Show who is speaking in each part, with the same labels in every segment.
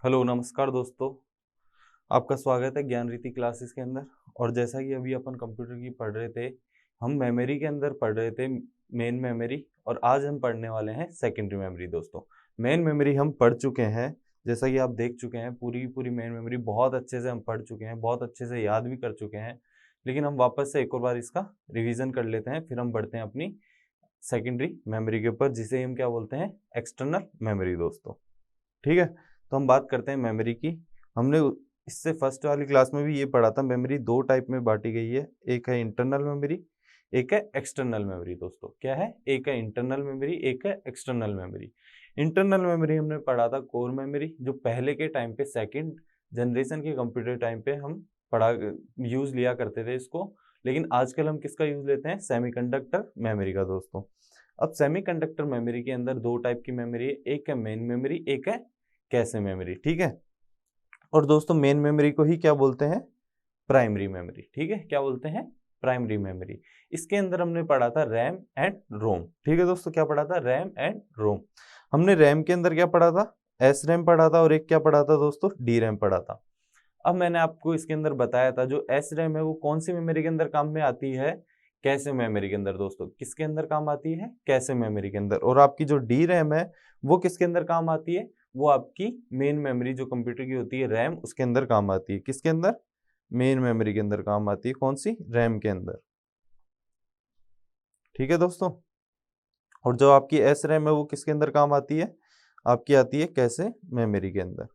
Speaker 1: Hello नमस्कार दोस्तों। आपका स्वागत है ज्ञान रीति क्लासेस के अंदर। और जैसा कि अभी अपन कंप्यूटर की पढ़ रहे थे, हम मेमोरी के अंदर पढ़ रहे थे, मेन मेमोरी। और आज हम पढ़ने वाले हैं सेकेंडरी मेमोरी दोस्तों। मेन मेमोरी हम पढ़ चुके हैं, जैसा कि आप देख चुके हैं, पूरी की पूरी मेन मेमोरी बहुत अच्छे से हम पढ़ चुके हैं, बहुत अच्छे से याद भी कर चुके हैं। लेकिन हम वापस से एक और बार इसका रिविजन कर लेते हैं, फिर हम बढ़ते हैं अपनी सेकेंडरी मेमोरी के ऊपर, जिसे हम क्या बोलते हैं, एक्सटर्नल मेमोरी दोस्तों। ठीक है, तो हम बात करते हैं मेमोरी की। हमने इससे फर्स्ट वाली क्लास में भी ये पढ़ा था, मेमोरी दो टाइप में बांटी गई है, एक है इंटरनल मेमोरी, एक है एक्सटर्नल मेमोरी दोस्तों। क्या है? एक है इंटरनल मेमोरी, एक है एक्सटर्नल मेमोरी। इंटरनल मेमोरी हमने पढ़ा था कोर मेमोरी, जो पहले के टाइम पे सेकंड जनरेशन के कंप्यूटर टाइम पे हम पढ़ा यूज लिया करते थे इसको। लेकिन आजकल हम किसका यूज लेते हैं? सेमीकंडक्टर मेमोरी का दोस्तों। अब सेमीकंडक्टर मेमोरी के अंदर दो टाइप की मेमोरी है, एक है मेन मेमोरी, एक है कैशे मेमोरी। ठीक है, और दोस्तों मेन मेमोरी को ही क्या बोलते हैं? Primary memory. ठीक है, क्या बोलते हैं? Primary memory. इसके अंदर हमने पढ़ा था रैम एंड रोम। ठीक है दोस्तों, क्या पढ़ा था? रैम एंड रोम। हमने रैम के अंदर क्या पढ़ा था? एस रैम पढ़ा था, और एक क्या पढ़ा था दोस्तों? डी रैम पढ़ा था। अब मैंने आपको इसके अंदर बताया था, जो एस रैम है वो कौन सी मेमोरी के अंदर काम में आती है? कैशे मेमोरी के अंदर दोस्तों। किसके अंदर काम आती है? कैशे मेमोरी के अंदर। और आपकी जो डी रैम है वो किसके अंदर काम आती है? वो आपकी मेन मेमोरी जो कंप्यूटर की होती है रैम, उसके अंदर काम आती है। किसके अंदर? मेन मेमोरी के अंदर काम आती है। कौन सी? रैम के अंदर। ठीक है दोस्तों। और जो आपकी एस रैम है वो किसके अंदर काम आती है? आपकी आती है कैशे मेमोरी के अंदर।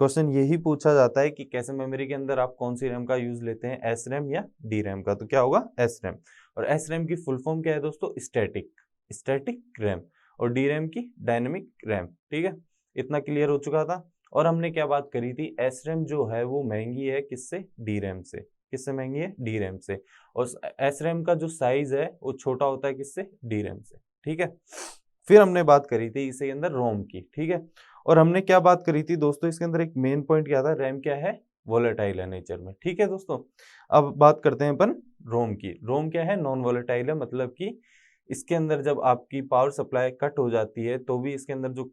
Speaker 1: क्वेश्चन यही पूछा जाता है कि कैशे मेमोरी के अंदर आप कौन सी रैम का यूज लेते हैं, एस रैम या डी रैम का? तो क्या होगा? S RAM. और एस रैम की फुल फॉर्म क्या है दोस्तों? Static, static RAM. और डी रैम की डायनेमिक रैम। ठीक है, इतना क्लियर हो चुका था। और हमने क्या बात करी थी? एस रैम जो है वो महंगी है किससे? डी रैम से। किससे महंगी है? डी रैम से। और एस रैम का जो साइज है वो छोटा होता है किससे? डी रैम से। ठीक है, फिर हमने बात करी थी इसके अंदर रोम की। ठीक है, और हमने क्या बात करी थी दोस्तों? इसके अंदर एक मेन पॉइंट क्या था? रैम क्या है? वोलेटाइल है नेचर में। ठीक है दोस्तों, अब बात करते हैं अपन रोम की। रोम क्या है? नॉन वोलेटाइल है, मतलब कि इसके अंदर जब आपकी पावर सप्लाई कट हो जाती है तो भी इसके अंदर जो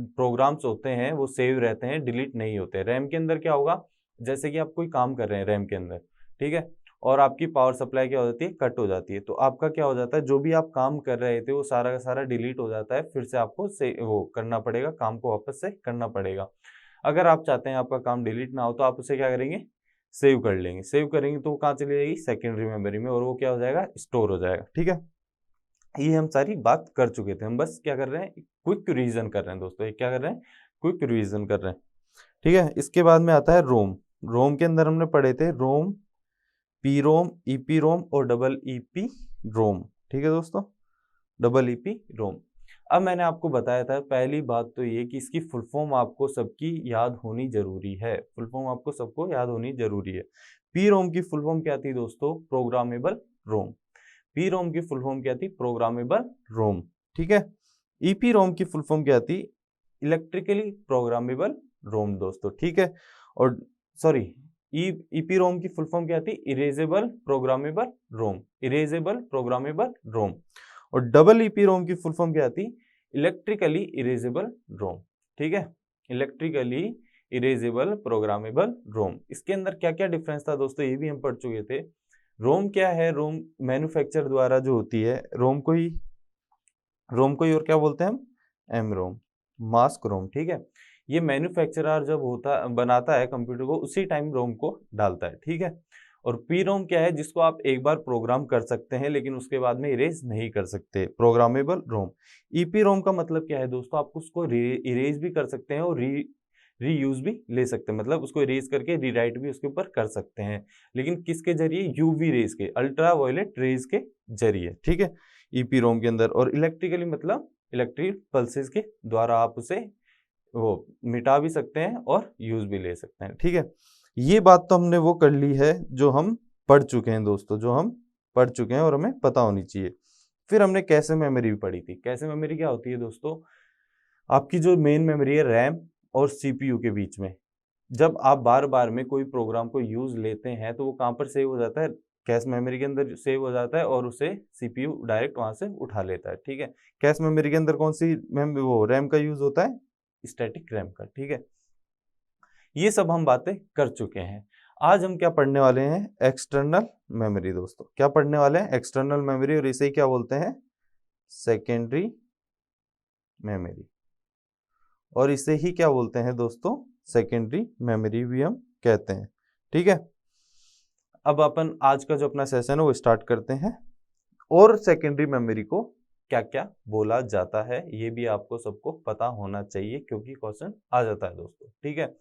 Speaker 1: प्रोग्राम्स होते हैं वो सेव रहते हैं, डिलीट नहीं होते। रैम के अंदर क्या होगा? जैसे कि आप कोई काम कर रहे हैं रैम के अंदर, ठीक है, और आपकी पावर सप्लाई क्या हो जाती है? कट हो जाती है, तो आपका क्या हो जाता है? जो भी आप काम कर रहे थे वो सारा का सारा डिलीट हो जाता है। फिर से आपको से वो करना पड़ेगा, काम को वापस से करना पड़ेगा। अगर आप चाहते हैं आपका काम डिलीट ना हो तो आप उसे क्या करेंगे? सेव कर लेंगे। सेव करेंगे तो वो कहाँ चली जाएगी? सेकेंडरी मेमोरी में, और वो क्या हो जाएगा? स्टोर हो जाएगा। ठीक है, ये हम सारी बात कर चुके थे। हम बस क्या कर रहे हैं? क्विक रिवीजन कर रहे हैं दोस्तों। ये क्या कर रहे हैं? क्विक रिवीजन कर रहे हैं। ठीक है, इसके बाद में आता है रोम। रोम के अंदर हमने पढ़े थे रोम, पी रोम, ईपी रोम और डबल ईपी रोम। ठीक है दोस्तों, डबल ईपी रोम। अब मैंने आपको बताया था, पहली बात तो ये कि इसकी फुल फॉर्म आपको सबकी याद होनी जरूरी है। फुल फॉर्म आपको सबको याद होनी जरूरी है। पी रोम की फुल फॉर्म क्या थी दोस्तों? प्रोग्रामेबल रोम। पी रोम की फुल फॉर्म क्या थी? प्रोग्रामेबल रोम। ठीक है, ईपी रोम की फुल फॉर्म क्या थी? इलेक्ट्रिकली प्रोग्रामेबल रोम दोस्तों। ठीक है, और सॉरी, ईपी रोम की फुल फॉर्म क्या थी? इरेजेबल प्रोग्रामेबल रोम। इरेजेबल प्रोग्रामेबल रोम। और डबल ईपी रोम की फुल फॉर्म क्या थी? इलेक्ट्रिकली इरेजेबल रोम। ठीक है, इलेक्ट्रिकली इरेजेबल प्रोग्रामेबल रोम। इसके अंदर क्या क्या डिफरेंस था दोस्तों, ये भी हम पढ़ चुके थे। रोम क्या है? रोम मैन्युफैक्चर द्वारा जो होती है, रोम को ही और क्या बोलते हैं हम? एम रोम, मास्क रोम। ठीक है, ये मैन्युफैक्चरर जब होता बनाता है कंप्यूटर को, उसी टाइम रोम को डालता है। ठीक है, और पी रोम क्या है? जिसको आप एक बार प्रोग्राम कर सकते हैं लेकिन उसके बाद में इरेज नहीं कर सकते, प्रोग्रामेबल रोम। ईपी रोम का मतलब क्या है दोस्तों? आप उसको इरेज भी कर सकते हैं और रीयूज भी ले सकते हैं, मतलब उसको इरेज करके रीराइट भी उसके ऊपर कर सकते हैं। लेकिन किसके जरिए? यूवी रेज के, अल्ट्रा वायलेट रेज के जरिए। ठीक है, ईपी रोम के अंदर। और इलेक्ट्रिकली मतलब इलेक्ट्रिक पल्सेस के द्वारा आप उसे वो मिटा भी सकते हैं और यूज भी ले सकते हैं। ठीक है, ये बात तो हमने वो कर ली है जो हम पढ़ चुके हैं दोस्तों, जो हम पढ़ चुके हैं और हमें पता होनी चाहिए। फिर हमने कैशे मेमोरी भी पढ़ी थी। कैशे मेमोरी क्या होती है दोस्तों? आपकी जो मेन मेमोरी है रैम और सीपीयू के बीच में, जब आप बार बार में कोई प्रोग्राम को यूज लेते हैं तो वो कहाँ पर सेव हो जाता है? कैश मेमोरी के अंदर सेव हो जाता है, और उसे सीपीयू डायरेक्ट वहां से उठा लेता है। ठीक है, कैश मेमोरी के अंदर कौन सी वो रैम का यूज होता है? स्टैटिक रैम का। ठीक है, ये सब हम बातें कर चुके हैं। आज हम क्या पढ़ने वाले हैं, एक्सटर्नल मेमोरी दोस्तों। क्या पढ़ने वाले हैं, एक्सटर्नल मेमोरी, और इसे क्या बोलते हैं, सेकेंडरी मेमोरी, और इसे ही क्या बोलते हैं दोस्तों, सेकेंडरी मेमोरी भी हम कहते हैं। ठीक है, अब अपन आज का जो अपना सेशन है वो स्टार्ट करते हैं, और सेकेंडरी मेमोरी को क्या क्या बोला जाता है ये भी आपको सबको पता होना चाहिए, क्योंकि क्वेश्चन आ जाता है दोस्तों। ठीक है,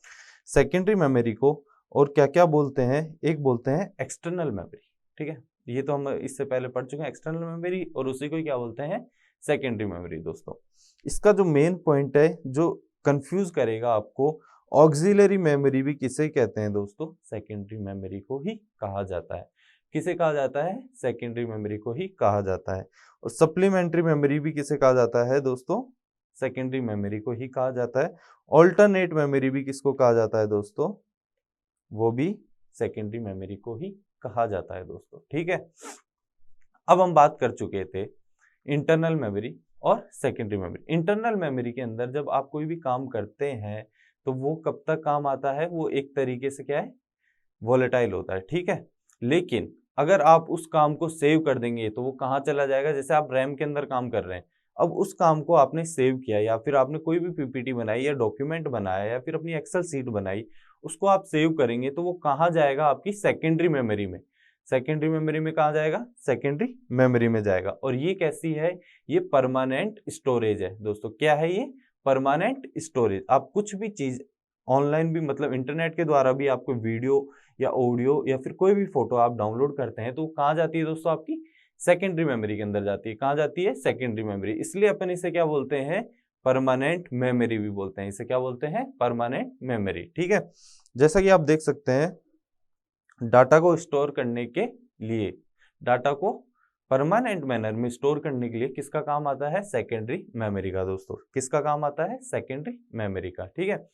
Speaker 1: सेकेंडरी मेमोरी को और क्या क्या बोलते हैं, एक बोलते हैं एक्सटर्नल मेमोरी। ठीक है, ये तो हम इससे पहले पढ़ चुके हैं एक्सटर्नल मेमोरी, और उसी को क्या बोलते हैं, सेकेंडरी मेमोरी दोस्तों। इसका जो मेन पॉइंट है जो कंफ्यूज करेगा आपको, ऑक्सिलरी मेमोरी भी किसे कहते हैं दोस्तों, सेकेंडरी मेमोरी को ही कहा जाता है। किसे कहा जाता है, सेकेंडरी मेमोरी को ही कहा जाता है। और सप्लीमेंट्री मेमोरी भी किसे कहा जाता है दोस्तों, सेकेंडरी मेमोरी को ही कहा जाता है। ऑल्टरनेट मेमोरी भी किसको कहा जाता है दोस्तों, वो भी सेकेंडरी मेमोरी को ही कहा जाता है दोस्तों। ठीक है, अब हम बात कर चुके थे इंटरनल मेमोरी और सेकेंडरी मेमोरी। इंटरनल मेमोरी के अंदर जब आप कोई भी काम करते हैं तो वो कब तक काम आता है, वो एक तरीके से क्या है, वोलेटाइल होता है। ठीक है, लेकिन अगर आप उस काम को सेव कर देंगे तो वो कहाँ चला जाएगा, जैसे आप रैम के अंदर काम कर रहे हैं, अब उस काम को आपने सेव किया, या फिर आपने कोई भी पीपीटी बनाई या डॉक्यूमेंट बनाया या फिर अपनी एक्सेल शीट बनाई, उसको आप सेव करेंगे तो वो कहाँ जाएगा, आपकी सेकेंडरी मेमोरी में। सेकेंडरी मेमोरी में कहाँ जाएगा, सेकेंडरी मेमोरी में जाएगा। और ये कैसी है, ये परमानेंट स्टोरेज है दोस्तों। क्या है ये, परमानेंट स्टोरेज। आप कुछ भी चीज ऑनलाइन भी, मतलब इंटरनेट के द्वारा भी आपको वीडियो या ऑडियो या फिर कोई भी फोटो आप डाउनलोड करते हैं तो कहाँ जाती है दोस्तों, आपकी सेकेंडरी मेमोरी के अंदर जाती है। कहाँ जाती है, सेकेंडरी मेमोरी। इसलिए अपन इसे क्या बोलते हैं, परमानेंट मेमोरी भी बोलते हैं। इसे क्या बोलते हैं, परमानेंट मेमोरी। ठीक है, जैसा कि आप देख सकते हैं, डाटा को स्टोर करने के लिए, डाटा को परमानेंट मैनर में स्टोर करने के लिए किसका काम आता है, सेकेंडरी मेमोरी का दोस्तों। किसका काम आता है, सेकेंडरी मेमोरी का। ठीक है,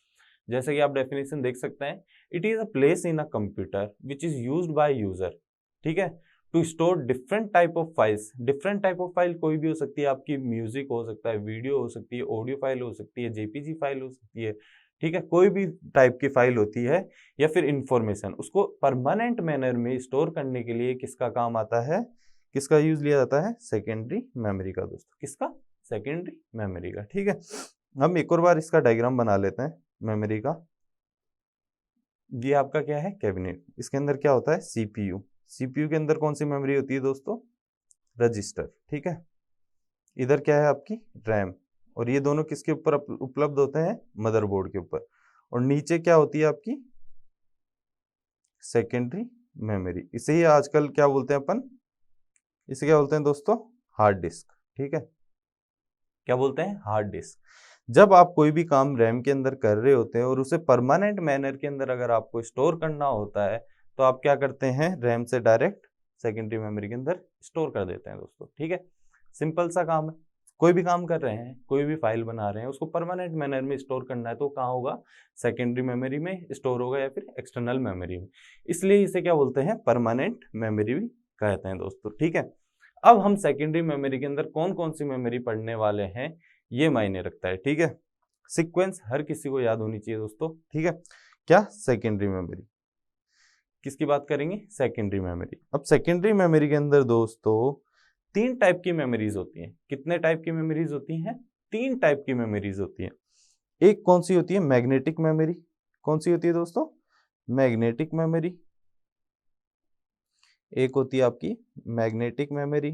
Speaker 1: जैसे कि आप डेफिनेशन देख सकते हैं, it is a place in a computer which is used by user. ठीक है, to store different type of files. Different type of file कोई भी हो सकती है, आपकी म्यूजिक हो सकता है, वीडियो हो सकती है, ऑडियो फाइल हो सकती है, जेपीजी फाइल हो सकती है। ठीक है, कोई भी टाइप की फाइल होती है, या फिर इंफॉर्मेशन, उसको परमानेंट मैनर में स्टोर करने के लिए किसका काम आता है, किसका यूज लिया जाता है, सेकेंडरी मेमोरी का दोस्तों। किसका, सेकेंडरी मेमोरी का। ठीक है, हम एक और बार इसका डायग्राम बना लेते हैं मेमोरी का। ये आपका क्या है, कैबिनेट। इसके अंदर क्या होता है, सीपीयू। सीपीयू के अंदर कौन सी मेमोरी होती है दोस्तों, रजिस्टर। ठीक है, इधर क्या है आपकी रैम, और ये दोनों किसके ऊपर उपलब्ध होते हैं, मदरबोर्ड के ऊपर। और नीचे क्या होती है आपकी, सेकेंडरी मेमोरी। इसे ही आजकल क्या बोलते हैं अपन, इसे क्या बोलते हैं दोस्तों, हार्ड डिस्क। ठीक है, क्या बोलते हैं, हार्ड डिस्क। जब आप कोई भी काम रैम के अंदर कर रहे होते हैं और उसे परमानेंट मैनर के अंदर अगर आपको स्टोर करना होता है तो आप क्या करते हैं, रैम से डायरेक्ट सेकेंडरी मेमोरी के अंदर स्टोर कर देते हैं दोस्तों। ठीक है, सिंपल सा काम है। कोई भी काम कर रहे हैं, कोई भी फाइल बना रहे हैं, उसको परमानेंट मैनर में स्टोर करना है तो कहाँ होगा, सेकेंडरी मेमोरी में स्टोर होगा, या फिर एक्सटर्नल मेमोरी में। इसलिए इसे क्या बोलते हैं, परमानेंट मेमोरी भी कहते हैं दोस्तों। ठीक है, अब हम सेकेंडरी मेमोरी के अंदर कौन कौन सी मेमोरी पढ़ने वाले हैं, ये मायने रखता है। ठीक है, सीक्वेंस हर किसी को याद होनी चाहिए दोस्तों। ठीक है, क्या, सेकेंडरी मेमोरी। किसकी बात करेंगे, सेकेंडरी मेमोरी। अब सेकेंडरी मेमोरी के अंदर दोस्तों तीन टाइप की मेमोरीज होती हैं। कितने टाइप की मेमोरीज होती हैं, तीन टाइप की मेमोरीज होती हैं। एक कौन सी होती है, मैग्नेटिक मेमोरी। कौन सी होती है दोस्तों, मैग्नेटिक मेमोरी। एक होती है आपकी मैग्नेटिक मेमोरी।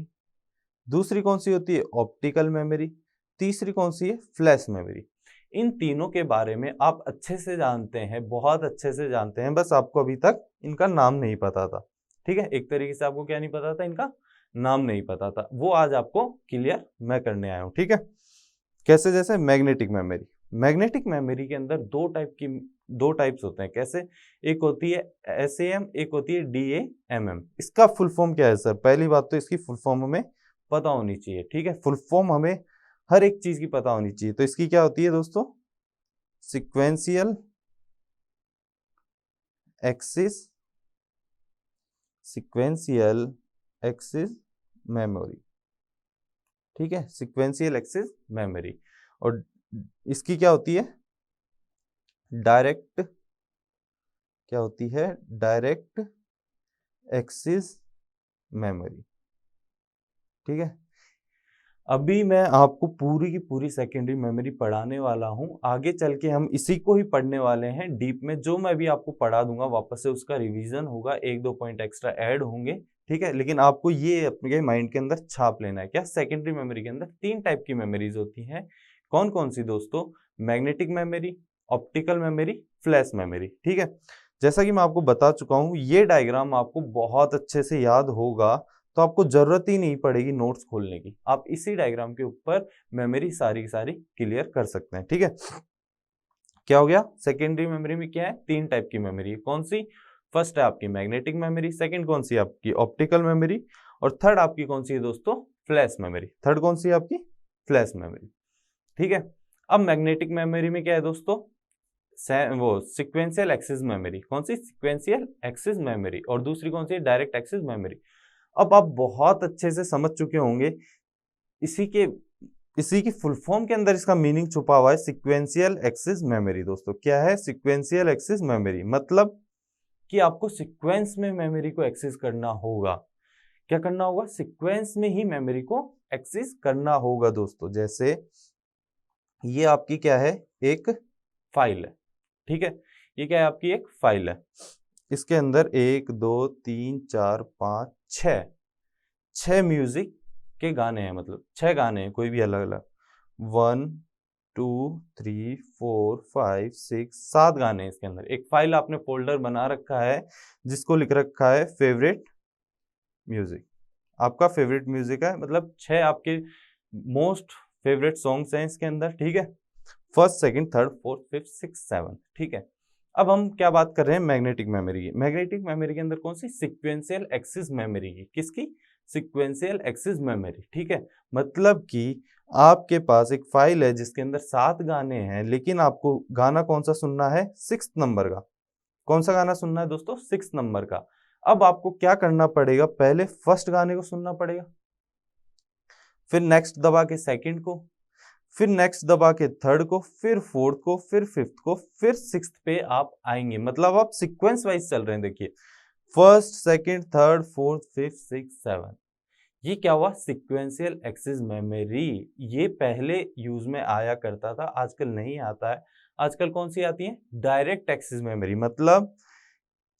Speaker 1: दूसरी कौन सी होती है, ऑप्टिकल मेमोरी। तीसरी कौन सी है, फ्लैश मेमोरी। इन तीनों के बारे में आप अच्छे से जानते हैं, बहुत अच्छे से जानते हैं, बस आपको अभी तक इनका नाम नहीं पता था। ठीक है, एक तरीके से आपको क्या नहीं पता था, इनका नाम नहीं पता था, वो आज आपको क्लियर मैं करने आया हूं। ठीक है, कैसे, जैसे मैग्नेटिक मेमोरी। मैग्नेटिक मेमोरी के अंदर दो टाइप्स होते हैं। कैसे, एक होती है SAM, एक होती है DAMM। इसका फुल फॉर्म क्या है सर, पहली बात तो इसकी फुल फॉर्म हमें पता होनी चाहिए। ठीक है, फुल फॉर्म हमें हर एक चीज की पता होनी चाहिए। तो इसकी क्या होती है दोस्तों, sequential axis, sequential axis memory. ठीक है, सीक्वेंशियल एक्सिस मेमोरी। और इसकी क्या होती है, डायरेक्ट क्या होती है, डायरेक्ट एक्सेस मेमोरी। ठीक है, अभी मैं आपको पूरी की पूरी सेकेंडरी मेमोरी पढ़ाने वाला हूं, आगे चल के हम इसी को ही पढ़ने वाले हैं डीप में। जो मैं भी आपको पढ़ा दूंगा वापस से उसका रिवीजन होगा, एक दो पॉइंट एक्स्ट्रा ऐड होंगे। ठीक है, लेकिन आपको ये अपने माइंड के अंदर छाप लेना है। क्या सेकेंडरी मेमोरी के अंदर 3 टाइप की मेमोरीज होती हैं। कौन कौन सी दोस्तों? Magnetic memory, optical memory, flash memory. ठीक है, जैसा कि मैं आपको बता चुका हूं, ये डायग्राम आपको बहुत अच्छे से याद होगा, तो आपको जरूरत ही नहीं पड़ेगी नोट्स खोलने की। आप इसी डायग्राम के ऊपर मेमोरी सारी की सारी क्लियर कर सकते हैं। ठीक है, क्या हो गया? सेकेंडरी मेमोरी में क्या है? 3 टाइप की मेमोरी है। कौन सी? फर्स्ट है आपकी मैग्नेटिक मेमोरी, सेकंड कौन सी है आपकी? ऑप्टिकल मेमोरी, और थर्ड आपकी कौन सी है दोस्तों? Flash memory. थर्ड कौन सी है आपकी? Flash memory. ठीक है, अब मैग्नेटिक मेमोरी में क्या है दोस्तों? वो सिक्वेंशियल एक्सेस मेमोरी। कौन सी? Sequential access memory. और दूसरी कौन सी है? Direct access memory. अब आप बहुत अच्छे से समझ चुके होंगे, इसी की फुल फॉर्म के अंदर इसका मीनिंग छुपा हुआ है, सिक्वेंशियल एक्सेस मेमोरी। दोस्तों क्या है सिक्वेंशियल एक्सेस मेमोरी? मतलब कि आपको सीक्वेंस में मेमोरी को एक्सेस करना होगा। क्या करना होगा? सीक्वेंस में ही मेमोरी को एक्सेस करना होगा दोस्तों। जैसे ये आपकी क्या है? एक फाइल है। ठीक है, ये क्या है? आपकी एक फाइल है। इसके अंदर 1 2 3 4 5 6 म्यूजिक के गाने हैं, मतलब 6 गाने हैं, कोई भी अलग अलग। 1 2 3 4 5 6 7 गाने हैं इसके अंदर। एक फाइल आपने फोल्डर बना रखा है जिसको लिख रखा है फेवरेट म्यूजिक। आपका फेवरेट म्यूजिक है, मतलब 6 आपके मोस्ट फेवरेट सॉन्ग्स हैं इसके अंदर। ठीक है, first second third fourth fifth six seven. ठीक है, अब हम क्या बात कर रहे हैं? मैग्नेटिक मेमोरी की। मैग्नेटिक मेमोरी के अंदर कौन सी? सिक्वेंशियल एक्सेस मेमोरी की। किसकी? Sequential access memory. ठीक है, मतलब कि आपके पास एक फाइल है जिसके अंदर 7 गाने हैं, लेकिन आपको गाना कौन सा सुनना है? 6 नंबर का। कौन सा गाना सुनना है दोस्तों? 6 नंबर का। अब आपको क्या करना पड़ेगा? पहले फर्स्ट गाने को सुनना पड़ेगा, फिर नेक्स्ट दबा के सेकंड को, फिर नेक्स्ट दबा के थर्ड को, फिर फोर्थ को, फिर फिफ्थ को, फिर सिक्स्थ पे आप आएंगे। मतलब आप सीक्वेंस वाइज चल रहे हैं। देखिए, first second third fourth fifth six seven. ये क्या हुआ? Sequential access memory. ये पहले यूज में आया करता था, आजकल नहीं आता है। आजकल कौन सी आती है? Direct access memory. मतलब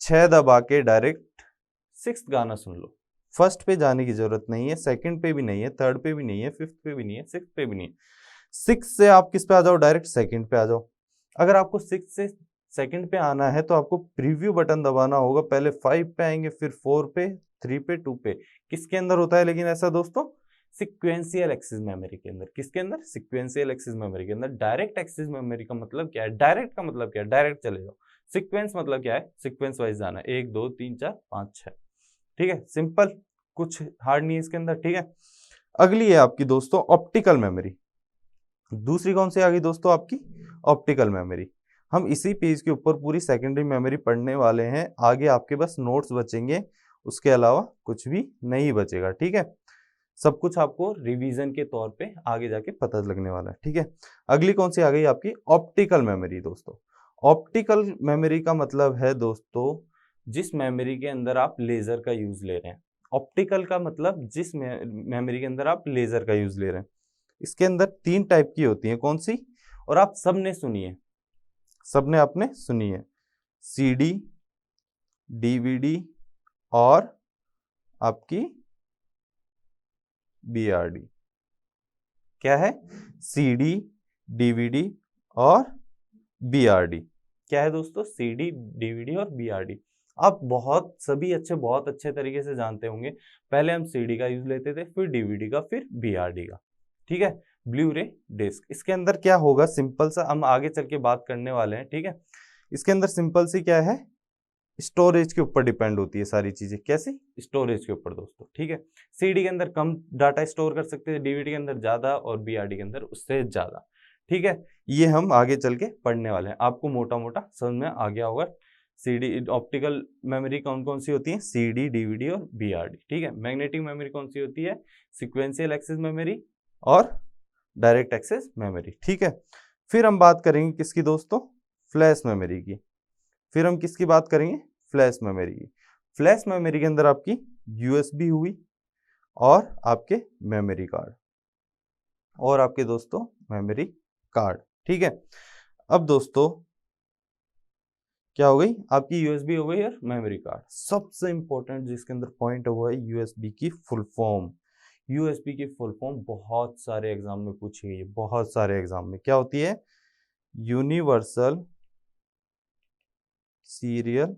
Speaker 1: 6 दबा के डायरेक्ट 6th गाना सुन लो। फर्स्ट पे जाने की जरूरत नहीं है, सेकंड पे भी नहीं है, थर्ड पे भी नहीं है, फिफ्थ पे भी नहीं है, सिक्स्थ पे भी नहीं है। 6 से आप किस पे आ जाओ? डायरेक्ट सेकंड पे आ जाओ। अगर आपको 6 से सेकंड पे आना है तो आपको प्रीव्यू बटन दबाना होगा। पहले 5 पे आएंगे, फिर 4 पे, 3 पे, 2 पे। किसके अंदर होता है लेकिन ऐसा दोस्तों? सिक्वेंशियल एक्सेस मेमोरी के अंदर। किसके अंदर? सिक्वेंशियल एक्सेस मेमोरी के अंदर। डायरेक्ट एक्सेस मेमोरी का मतलब क्या है? डायरेक्ट का मतलब क्या है? डायरेक्ट चले जाओ। सीक्वेंस मतलब क्या है? सीक्वेंस वाइज जाना, 1 2 3 4 5 6। ठीक है, सिंपल, कुछ हार्ड नहीं है इसके अंदर। ठीक है, अगली है आपकी दोस्तों ऑप्टिकल मेमोरी। दूसरी कौन सी आ गई दोस्तों? आपकी ऑप्टिकल मेमोरी। हम इसी पेज के ऊपर पूरी सेकेंडरी मेमोरी पढ़ने वाले हैं। आगे आपके बस नोट्स बचेंगे, उसके अलावा कुछ भी नहीं बचेगा। ठीक है, सब कुछ आपको रिवीजन के तौर पे आगे जाके पता लगने वाला है। ठीक है, अगली कौन सी आ गई? आपकी ऑप्टिकल मेमोरी। दोस्तों ऑप्टिकल मेमोरी का मतलब है दोस्तों जिस मेमोरी के अंदर आप लेजर का यूज ले रहे हैं। ऑप्टिकल का मतलब जिस मेमोरी के अंदर आप लेजर का यूज ले रहे हैं। इसके अंदर 3 टाइप की होती है। कौन सी? और आप सबने सुनी है, सबने आपने सुनी है। सीडी, डीवीडी और आपकी बीआरडी। क्या है? सीडी, डीवीडी और बीआरडी। क्या है दोस्तों? सीडी, डीवीडी और बीआरडी। आप बहुत अच्छे तरीके से जानते होंगे। पहले हम सीडी का यूज लेते थे, फिर डीवीडी का, फिर बीआरडी का। ठीक है, ब्लू रे डिस्क। इसके अंदर क्या होगा? सिंपल सा हम आगे चल के बात करने वाले हैं। ठीक है, इसके अंदर सिंपल सी क्या है? स्टोरेज के ऊपर डिपेंड होती है सारी चीजें। कैसे? स्टोरेज के ऊपर दोस्तों। ठीक है, सीडी के अंदर कम डाटा स्टोर कर सकते हैं, डीवीडी के अंदर ज्यादा, और बीआरडी के अंदर उससे ज्यादा। ठीक है, ये हम आगे चल के पढ़ने वाले हैं। आपको मोटा मोटा समझ में आ गया होगा। सीडी ऑप्टिकल मेमोरी कौन कौन सी होती है? सीडी, डीवीडी और बीआरडी। ठीक है, मैग्नेटिक मेमोरी कौन सी होती है? सिक्वेंशियल एक्सेस मेमोरी और डायरेक्ट एक्सेस मेमोरी। ठीक है, फिर हम बात करेंगे किसकी दोस्तों? फ्लैश मेमोरी की। फिर हम किसकी बात करेंगे, फ्लैश मेमोरी की। फ्लैश मेमोरी के अंदर आपकी यूएसबी हुई और आपके मेमोरी कार्ड और आपके दोस्तों मेमोरी कार्ड। ठीक है, अब दोस्तों क्या हो गई, आपकी यूएसबी हो गई और मेमोरी कार्ड। सबसे इंपॉर्टेंट जिसके अंदर पॉइंट हुआ है यूएसबी की फुल फॉर्म। यूएसबी की फुल फॉर्म बहुत सारे एग्जाम में पूछी गई है, बहुत सारे एग्जाम में। क्या होती है, यूनिवर्सल सीरियल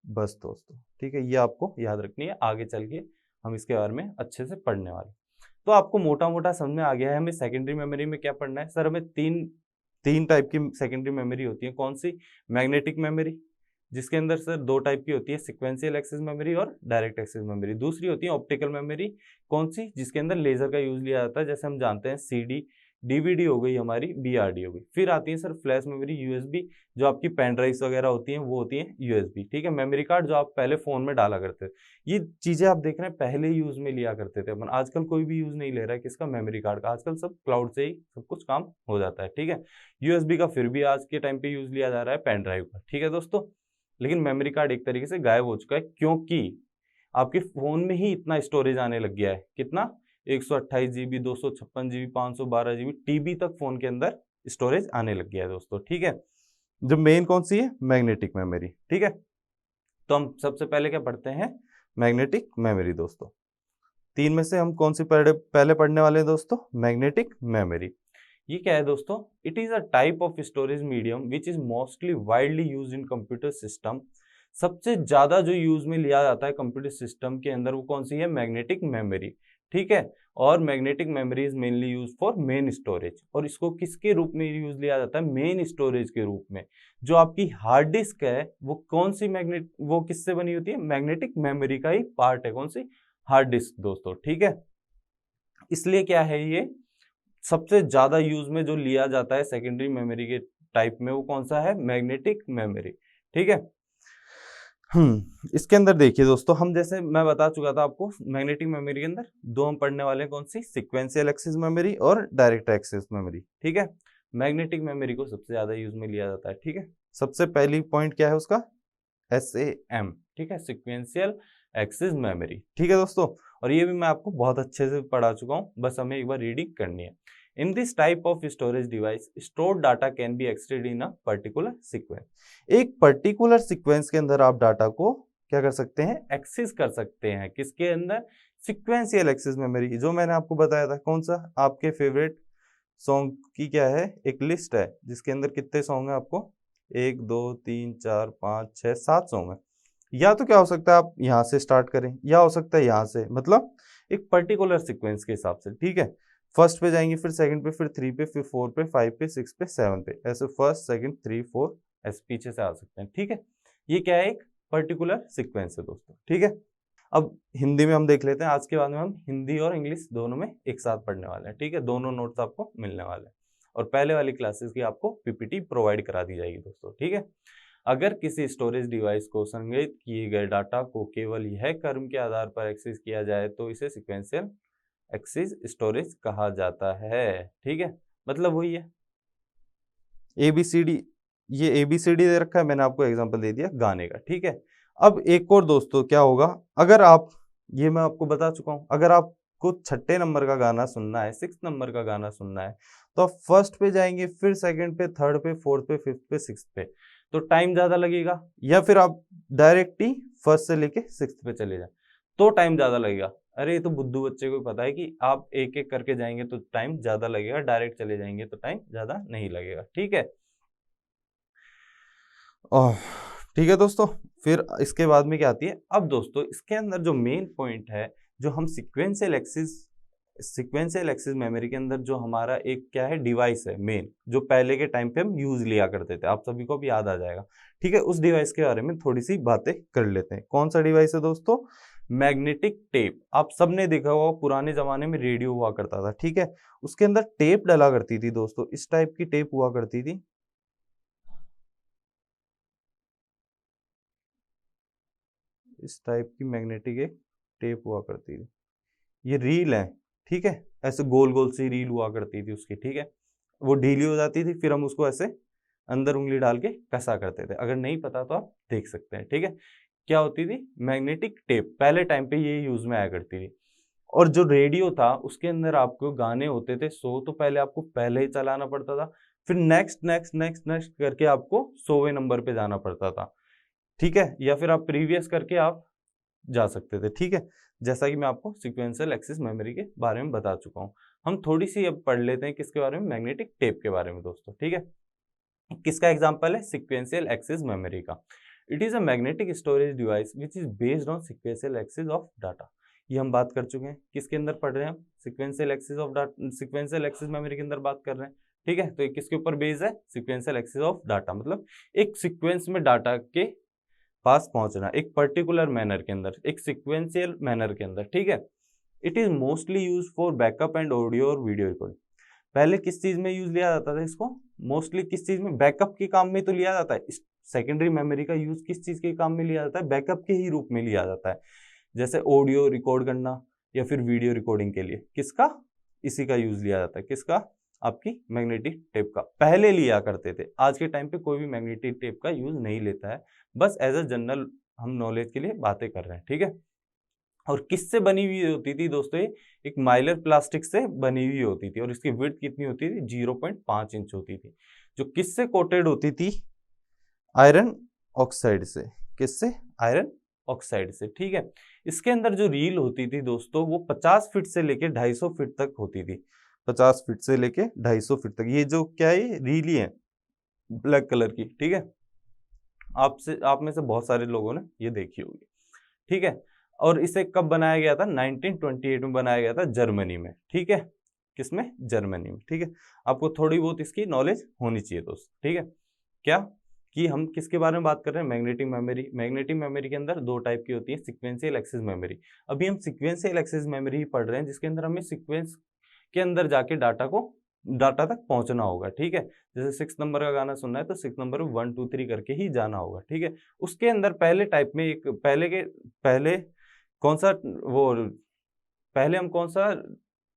Speaker 1: बस दोस्तों। ठीक है, ये आपको याद रखनी है, आगे चल के हम इसके बारे में अच्छे से पढ़ने वाले। तो आपको मोटा मोटा समझ में आ गया है हमें सेकेंडरी मेमोरी में क्या पढ़ना है। सर हमें तीन टाइप की सेकेंडरी मेमोरी होती है। कौन सी, मैग्नेटिक मेमोरी, जिसके अंदर सर दो टाइप की होती है, सीक्वेंशियल एक्सेस मेमोरी और डायरेक्ट एक्सेस मेमोरी। दूसरी होती है ऑप्टिकल मेमोरी, कौन सी, जिसके अंदर लेजर का यूज लिया जाता है, जैसे हम जानते हैं सीडी, डीवीडी हो गई हमारी, बीआरडी हो गई। फिर आती है सर फ्लैश मेमोरी, यूएसबी, जो आपकी पेन ड्राइव्स वगैरह होती हैं वो होती है यूएसबी। ठीक है, मेमोरी कार्ड जो आप पहले फोन में डाला करते थे। ये चीजें आप देख रहे हैं पहले यूज में लिया करते थे अपन, आजकल कोई भी यूज नहीं ले रहा है किसका, मेमोरी कार्ड का। आजकल सब क्लाउड से ही सब कुछ काम हो जाता है। ठीक है, यूएसबी का फिर भी आज के टाइम पे यूज लिया जा रहा है पेन ड्राइव का। ठीक है दोस्तों, लेकिन मेमोरी कार्ड एक तरीके से गायब हो चुका है, क्योंकि आपके फोन में ही इतना स्टोरेज आने लग गया है। कितना, 128 जीबी, 256 जीबी, 512 जीबी, टीबी तक फोन के अंदर स्टोरेज आने लग गया है दोस्तों। ठीक है, जो मेन कौन सी है, मैग्नेटिक मेमोरी। ठीक है, तो हम सबसे पहले क्या पढ़ते हैं, मैग्नेटिक मेमोरी दोस्तों। तीन में से हम कौन सी पहले पढ़ने वाले हैं दोस्तों, मैग्नेटिक मेमोरी। ये क्या है दोस्तों, it is a type of storage medium which is mostly widely use in computer system. सबसे ज्यादा जो यूज में लिया जाता है कंप्यूटर सिस्टम के अंदर वो कौन सी है, मैग्नेटिक मेमोरी। ठीक है, और magnetic memory is mainly use for main storage. और इसको किसके रूप में यूज लिया जाता है, मेन स्टोरेज के रूप में। जो आपकी हार्ड डिस्क है वो कौन सी वो किससे बनी होती है, मैग्नेटिक मेमोरी का ही पार्ट है। कौन सी, हार्ड डिस्क दोस्तों। ठीक है, इसलिए क्या है, ये सबसे ज्यादा यूज में जो लिया जाता है सेकेंडरी मेमोरी के टाइप में वो कौन सा है, मैग्नेटिक मेमोरी। ठीक है, इसके अंदर देखिए दोस्तों, हम जैसे मैं बता चुका था आपको, मैग्नेटिक मेमोरी के अंदर दो हम पढ़ने वाले हैं, कौन सी, सीक्वेंशियल एक्सेस मेमोरी और डायरेक्ट एक्सेस मेमोरी। ठीक है, मैग्नेटिक मेमोरी को सबसे ज्यादा यूज में लिया जाता है। ठीक है, सबसे पहली पॉइंट क्या है उसका, SAM। ठीक है, सीक्वेंशियल एक्सेस मेमोरी। ठीक है दोस्तों, और ये भी मैं आपको बहुत अच्छे से पढ़ा चुका हूँ, बस हमें एक बार रीडिंग करनी है। In this type of storage device, stored data can be accessed in a particular sequence. एक पर्टिकुलर सीक्वेंस के अंदर आप डाटा को क्या कर सकते हैं, एक्सेस कर सकते हैं। किसके अंदर, सीक्वेंशियल एक्सेस मेमोरी। जो मैंने आपको बताया था, कौन सा, आपके फेवरेट सॉन्ग की क्या है, एक लिस्ट है जिसके अंदर कितने सॉन्ग है आपको, 1 2 3 4 5 6 7 सॉन्ग है। या तो क्या हो सकता है आप यहाँ से स्टार्ट करें, या हो सकता है यहाँ से, मतलब एक पर्टिकुलर सीक्वेंस के हिसाब से। ठीक है, फर्स्ट पे जाएंगे, फिर सेकंड पे, फिर 3 पे, फिर 4 पे, 5 पे, 6 पे, 7 पे, ऐसे फर्स्ट सेकंड 3 4 ऐसे पीछे से आ सकते हैं। ठीक है, ये क्या है, एक पर्टिकुलर सीक्वेंस है दोस्तों। ठीक है, अब हिंदी में हम देख लेते हैं। आज के बाद में हम हिंदी और इंग्लिश दोनों में एक साथ पढ़ने वाले हैं। ठीक है, दोनों नोट्स आपको मिलने वाले हैं और पहले वाली क्लासेस की आपको पीपीटी प्रोवाइड करा दी जाएगी दोस्तों। ठीक है, अगर किसी स्टोरेज डिवाइस को संग्रहित किए गए डाटा को केवल यह क्रम के आधार पर एक्सेस किया जाए तो इसे सीक्वेंशियल एक्सेस स्टोरेज कहा जाता है। ठीक है, मतलब वही है ABCD, ये ABCD दे रखा है, मैंने आपको एग्जांपल दे दिया गाने का। ठीक है, अब एक और दोस्तों क्या होगा, अगर आप, ये मैं आपको बता चुका हूं, अगर आपको 6 नंबर का गाना सुनना है, 6 नंबर का गाना सुनना है, तो आप फर्स्ट पे जाएंगे, फिर सेकंड पे, थर्ड पे, फोर्थ पे, फिफ्थ पे, सिक्स्थ पे, तो टाइम ज्यादा लगेगा। या फिर आप डायरेक्ट ही फर्स्ट से लेके सिक्स्थ पे चले जाए तो टाइम ज्यादा लगेगा। अरे ये तो बुद्धू बच्चे को पता है कि आप एक एक करके जाएंगे तो टाइम ज्यादा लगेगा, डायरेक्ट चले जाएंगे तो टाइम ज्यादा नहीं लगेगा। ठीक है, ठीक है दोस्तों, फिर इसके बाद में क्या आती है, अब दोस्तों इसके अंदर जो मेन पॉइंट है, जो हम सीक्वेंशियल एक्सेस मेमोरी के अंदर जो हमारा एक क्या है, डिवाइस है मेन, जो पहले के टाइम पे हम यूज लिया करते थे, आप सभी को भी याद आ जाएगा। ठीक है, उस डिवाइस के बारे में थोड़ी सी बातें कर लेते हैं। कौन सा डिवाइस है दोस्तों, मैग्नेटिक टेप। आप सबने देखा होगा पुराने जमाने में रेडियो हुआ करता था। ठीक है, उसके अंदर टेप डला करती थी दोस्तों, इस टाइप की टेप हुआ करती थी। इस टाइप की मैग्नेटिक एक टेप हुआ करती थी, ये रील है। ठीक है, ऐसे गोल गोल सी रील हुआ करती थी उसकी। ठीक है, वो ढीली हो जाती थी, फिर हम उसको ऐसे अंदर उंगली डाल के कसा करते थे। अगर नहीं पता तो आप देख सकते हैं, ठीक है। क्या होती थी? मैग्नेटिक टेप, पहले टाइम पे ये यूज में आया करती थी। और जो रेडियो था उसके अंदर आपको गाने होते थे 100, तो पहले आपको पहले ही चलाना पड़ता था, फिर नेक्स्ट नेक्स्ट नेक्स्ट नेक्स्ट करके आपको 100वें नंबर पे जाना पड़ता था, ठीक है, या फिर आप प्रीवियस करके आप जा सकते थे, ठीक है। जैसा कि मैं आपको सिक्वेंशियल एक्सिस मेमोरी के बारे में बता चुका हूँ। हम थोड़ी सी अब पढ़ लेते हैं किसके बारे में, मैग्नेटिक टेप के बारे में दोस्तों, ठीक है। किसका एग्जाम्पल है? सिक्वेंशियल एक्सिस मेमोरी का। It is a magnetic storage device which is based on sequential axis of data. ये हम बात कर चुके हैं, किसके अंदर पढ़ रहे हैं हम? Sequential axis of data, sequential axis memory के अंदर बात कर रहे हैं, ठीक है। तो ये किसके ऊपर बेस्ड है? सिक्वेंशियल एक्सिस ऑफ डाटा, मतलब एक सीक्वेंस में डाटा के पास पहुंचना एक पर्टिकुलर मैनर के अंदर, एक सिक्वेंशियल मैनर के अंदर, ठीक है। It is mostly use for backup and audio और वीडियो रिकॉर्डिंग। पहले किस चीज में यूज लिया जाता था इसको? मोस्टली किस चीज में? बैकअप के काम में तो लिया जाता है। सेकेंडरी मेमोरी का यूज किस चीज के काम में लिया जाता है? बैकअप के ही रूप में लिया जाता है, जैसे ऑडियो रिकॉर्ड करना या फिर वीडियो रिकॉर्डिंग के लिए। किसका? इसी का यूज लिया जाता है। किसका? आपकी मैग्नेटिक टेप का। पहले लिया करते थे, आज के टाइम पे कोई भी मैग्नेटिक टेप का यूज नहीं लेता है, बस एज अ जनरल हम नॉलेज के लिए बातें कर रहे हैं, ठीक है। और किससे बनी हुई होती थी दोस्तों? ये एक माइलर प्लास्टिक से बनी हुई होती थी और इसकी विड्थ कितनी होती थी? 0.5 इंच होती थी। जो किससे कोटेड होती थी? आयरन ऑक्साइड से। किससे? आयरन ऑक्साइड से, ठीक है। इसके अंदर जो रील होती थी दोस्तों वो 50 फीट से लेके 250 फीट तक होती थी। 50 फीट से लेके 250 फीट तक। ये जो क्या है? रील ही है, ब्लैक कलर की, ठीक है। आप में से बहुत सारे लोगों ने ये देखी होगी, ठीक है। और इसे कब बनाया गया था? 1928 में बनाया गया था, जर्मनी में, ठीक है। किसमें? जर्मनी में, ठीक है। आपको थोड़ी बहुत इसकी नॉलेज होनी चाहिए दोस्त, ठीक है। क्या कि हम किसके बारे में बात कर रहे हैं? Magnetic memory. मैग्नेटिक मेमोरी के अंदर दो टाइप की होती है, सिक्वेंशियल एक्सिस मेमोरी। अभी हम सिक्वेंशियल एक्सिस मेमोरी ही पढ़ रहे हैं, जिसके अंदर हमें सिक्वेंस के अंदर जाके डाटा तक पहुंचना होगा, ठीक है। जैसे 6 नंबर का गाना सुनना है तो 6 नंबर 1 2 3 करके ही जाना होगा, ठीक है। उसके अंदर पहले टाइप में एक पहले कौन सा वो पहले हम कौन सा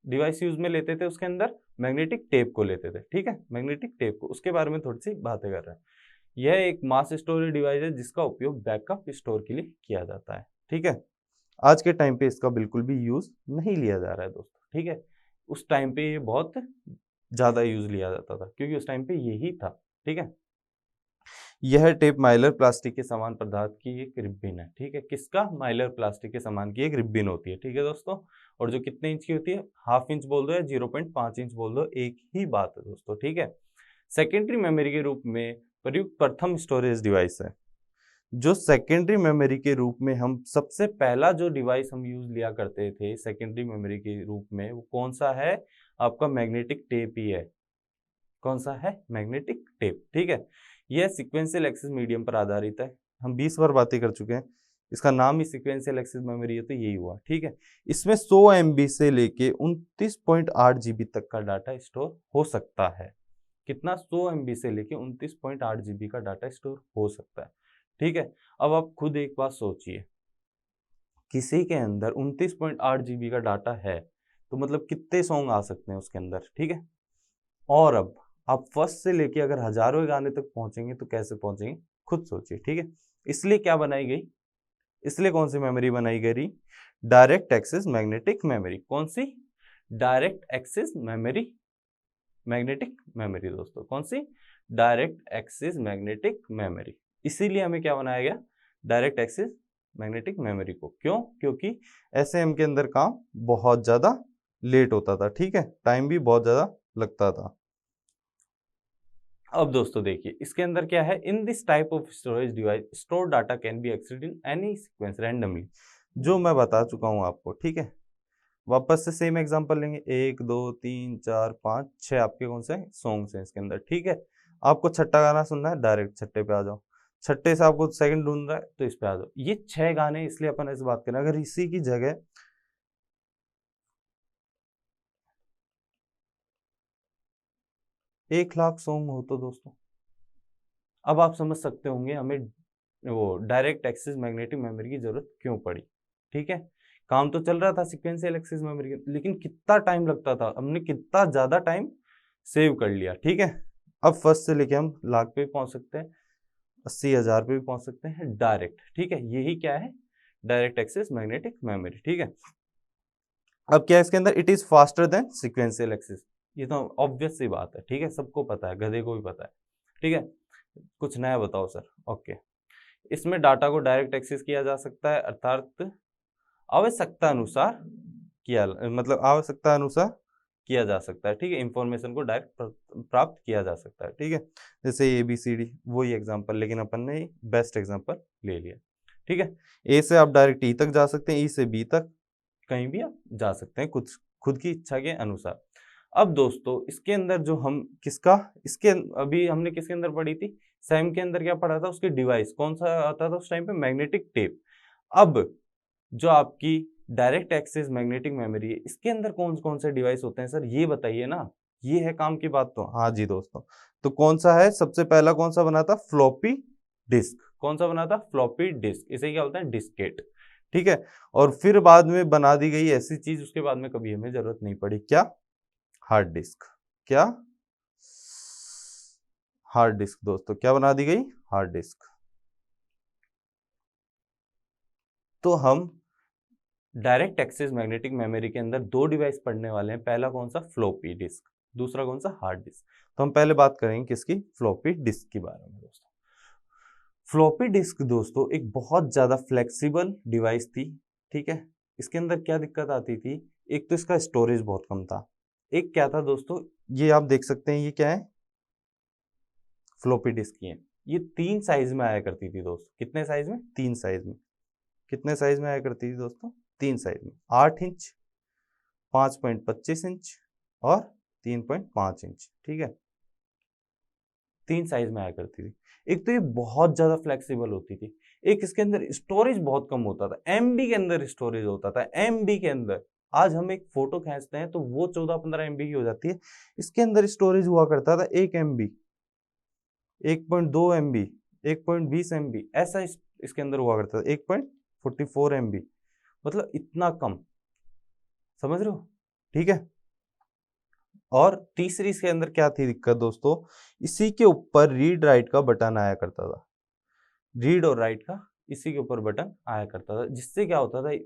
Speaker 1: डिवाइस यूज में लेते थे? उसके अंदर मैग्नेटिक टेप को लेते थे, ठीक है, मैग्नेटिक टेप को। उसके बारे में थोड़ी सी बातें कर रहे हैं। यह एक मास स्टोरेज डिवाइस है जिसका उपयोग बैकअप स्टोर के लिए किया जाता है, ठीक है। आज के टाइम पे इसका बिल्कुल भी यूज नहीं लिया जा रहा है दोस्तों, ठीक है। उस टाइम पे ये बहुत ज्यादा यूज लिया जाता था क्योंकि उस टाइम पे यही था, ठीक है। यह टेप माइलर प्लास्टिक के समान पदार्थ की एक रिब्बिन है, ठीक है। किसका? माइलर प्लास्टिक के समान की एक रिब्बिन होती है, ठीक है दोस्तों। और जो कितने इंच की होती है? ½ इंच बोल दो या 0.5 इंच बोल दो, एक ही बात है दोस्तों, ठीक है। सेकेंडरी मेमोरी के रूप में प्रयुक्त प्रथम स्टोरेज डिवाइस है। जो सेकेंडरी मेमोरी के रूप में हम सबसे पहला जो डिवाइस हम यूज लिया करते थे सेकेंडरी मेमोरी के रूप में, वो कौन सा है? आपका मैग्नेटिक टेप ही है। कौन सा है? मैग्नेटिक टेप, ठीक है। यह सिक्वेंशियल एक्सिस मीडियम पर आधारित है। हम 20 बार बातें कर चुके हैं, इसका नाम ही सिक्वेंशियल एक्सिस मेमोरी है तो यही हुआ, ठीक है। इसमें 100 MB से लेके 29.8 GB तक का डाटा स्टोर हो सकता है। कितना? 100 MB से लेके 29.8 GB का डाटा स्टोर हो सकता है, ठीक है। अब आप खुद एक बात सोचिए, किसी के अंदर 29.8 GB का डाटा है तो मतलब कितने सॉन्ग आ सकते हैं उसके अंदर, ठीक है। और अब आप फर्स्ट से लेके अगर हजारों गाने तक पहुंचेंगे तो कैसे पहुंचेंगे? खुद सोचिए, ठीक है। इसलिए क्या बनाई गई? इसलिए कौन सी मेमोरी बनाई गई? Direct access magnetic memory. कौन सी? Direct access memory, magnetic memory दोस्तों। कौन सी? Direct access magnetic memory. इसीलिए हमें क्या बनाया गया? डायरेक्ट एक्सेस मैग्नेटिक मेमोरी को। क्यों? क्योंकि एसएएम के अंदर काम बहुत ज्यादा लेट होता था, ठीक है, टाइम भी बहुत ज्यादा लगता था। अब दोस्तों देखिए इसके अंदर क्या है? In this type of storage device store data can be accessed in any sequence randomly, जो मैं बता चुका हूं आपको, ठीक है। वापस से सेम एग्जांपल लेंगे, 1 2 3 4 5 6 आपके कौन से सॉन्ग्स हैं इसके अंदर, ठीक है। आपको छठा गाना सुनना है, डायरेक्ट छठे पे आ जाओ। छठे से आपको सेकंड ढूंढ रहा है तो इस पे आ जाओ। ये 6 गाने, इसलिए अपन ऐसे बात करें, अगर इसी की जगह 1 लाख सॉन्ग हो तो दोस्तों, अब आप समझ सकते होंगे हमें वो डायरेक्ट एक्सेस मैग्नेटिक मेमोरी की जरूरत क्यों पड़ी, ठीक है। काम तो चल रहा था सिक्वेंशियल एक्सेस मेमोरी, लेकिन कितना टाइम लगता था, हमने कितना ज्यादा टाइम सेव कर लिया, ठीक है। अब फर्स्ट से लेके हम लाख पे भी पहुंच सकते हैं, 80,000 पे भी पहुंच सकते हैं डायरेक्ट। ठीक है, यही क्या है, डायरेक्ट एक्सेस मैग्नेटिक मेमोरी। ठीक है, अब क्या है इसके अंदर, it is faster than sequential access. ये तो ऑब्वियस सी बात है, ठीक है, सबको पता है, गधे को भी पता है। ठीक है, कुछ नया बताओ सर। ओके, इसमें डाटा को डायरेक्ट एक्सेस किया जा सकता है, अर्थात आवश्यकता अनुसार किया, मतलब आवश्यकता अनुसार किया जा सकता है। ठीक है, इंफॉर्मेशन को डायरेक्ट प्राप्त किया जा सकता है। ठीक है, जैसे ABCD वही एग्जांपल, लेकिन अपन ने बेस्ट एग्जांपल ले लिया। ठीक है, ए से आप डायरेक्ट ई तक जा सकते हैं, ई से बी तक कहीं भी आप जा सकते हैं खुद की इच्छा के अनुसार। अब दोस्तों इसके अंदर जो हम किसका, इसके अभी हमने किसके अंदर पढ़ी थी, सैम के अंदर क्या पढ़ा था, उसके डिवाइस कौन सा आता था उस टाइम पे, मैग्नेटिक टेप। अब जो आपकी डायरेक्ट एक्सेस मैग्नेटिक मेमोरी है, इसके अंदर कौन कौन से डिवाइस होते हैं सर, ये बताइए ना, ये है काम की बात। तो हाँ जी दोस्तों, तो कौन सा है, सबसे पहला कौन सा बना था, फ्लॉपी डिस्क। कौन सा बना था, फ्लॉपी डिस्क, इसे क्या बोलते हैं, डिस्केट। ठीक है, और फिर बाद में बना दी गई ऐसी चीज, उसके बाद में कभी हमें जरूरत नहीं पड़ी, क्या, हार्ड डिस्क। क्या, हार्ड डिस्क दोस्तों, क्या बना दी गई, हार्ड डिस्क। तो हम डायरेक्ट एक्सेस मैग्नेटिक मेमोरी के अंदर दो डिवाइस पढ़ने वाले हैं, पहला कौन सा, फ्लॉपी डिस्क, दूसरा कौन सा, हार्ड डिस्क। तो हम पहले बात करेंगे किसकी, फ्लॉपी डिस्क के बारे में दोस्तों। फ्लॉपी डिस्क दोस्तों एक बहुत ज्यादा फ्लेक्सिबल डिवाइस थी। ठीक है, इसके अंदर क्या दिक्कत आती थी, एक तो इसका स्टोरेज बहुत कम था, एक क्या था दोस्तों, ये आप देख सकते हैं, ये क्या है, फ्लॉपी डिस्क की है, ये 3 साइज में आया करती थी दोस्तों। कितने साइज में, 3 साइज में। कितने साइज में आया करती थी दोस्तों, 3 साइज में, 8 इंच, 5.25 इंच और 3.5 इंच। ठीक है, 3 साइज में आया करती थी। एक तो ये बहुत ज्यादा फ्लेक्सिबल होती थी, एक इसके अंदर स्टोरेज बहुत कम होता था, MB के अंदर स्टोरेज होता था, MB के अंदर। आज हम एक फोटो खींचते हैं तो वो 14-15 MB की हो जाती है, इसके अंदर स्टोरेज हुआ करता था 1 MB, 1.2 MB, 1.20 MB, ऐसा इसके अंदर हुआ करता था, 1.44 MB, मतलब इतना कम, समझ रहे हो। ठीक है, और तीसरी इसके अंदर क्या थी दिक्कत दोस्तों, इसी के ऊपर रीड राइट का बटन आया करता था, रीड और राइट का इसी के ऊपर बटन आया करता था, जिससे क्या होता था,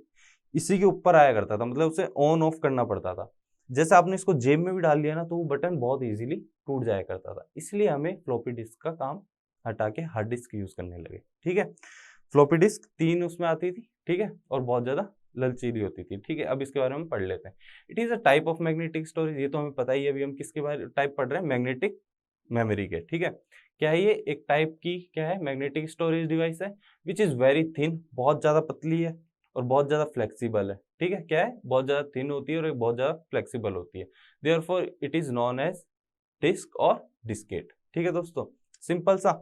Speaker 1: इसी के ऊपर आया करता था, मतलब उसे ऑन ऑफ करना पड़ता था। जैसे आपने इसको जेब में भी डाल लिया ना, तो वो बटन बहुत इजीली टूट जाया करता था, इसलिए हमें फ्लॉपी डिस्क का काम हटा के हार्ड डिस्क यूज करने लगे। ठीक है, फ्लॉपी डिस्क 3 उसमें आती थी। ठीक है, और बहुत ज्यादा ललचीली होती थी। ठीक है, अब इसके बारे में पढ़ लेते हैं। It is a type of magnetic storage, ये तो हमें पता ही है, अभी हम किसके बारे टाइप पढ़ रहे हैं, मैग्नेटिक मेमोरी के। ठीक है, क्या है ये, एक टाइप की क्या है, मैग्नेटिक स्टोरेज डिवाइस है, विच इज वेरी थिन, बहुत ज्यादा पतली है और बहुत ज्यादा फ्लेक्सिबल है। ठीक है, क्या है, बहुत ज्यादा थिन होती है और बहुत ज्यादा फ्लेक्सिबल होती है, therefore it is known as disk और डिस्केट। ठीक है दोस्तों, सिंपल सा।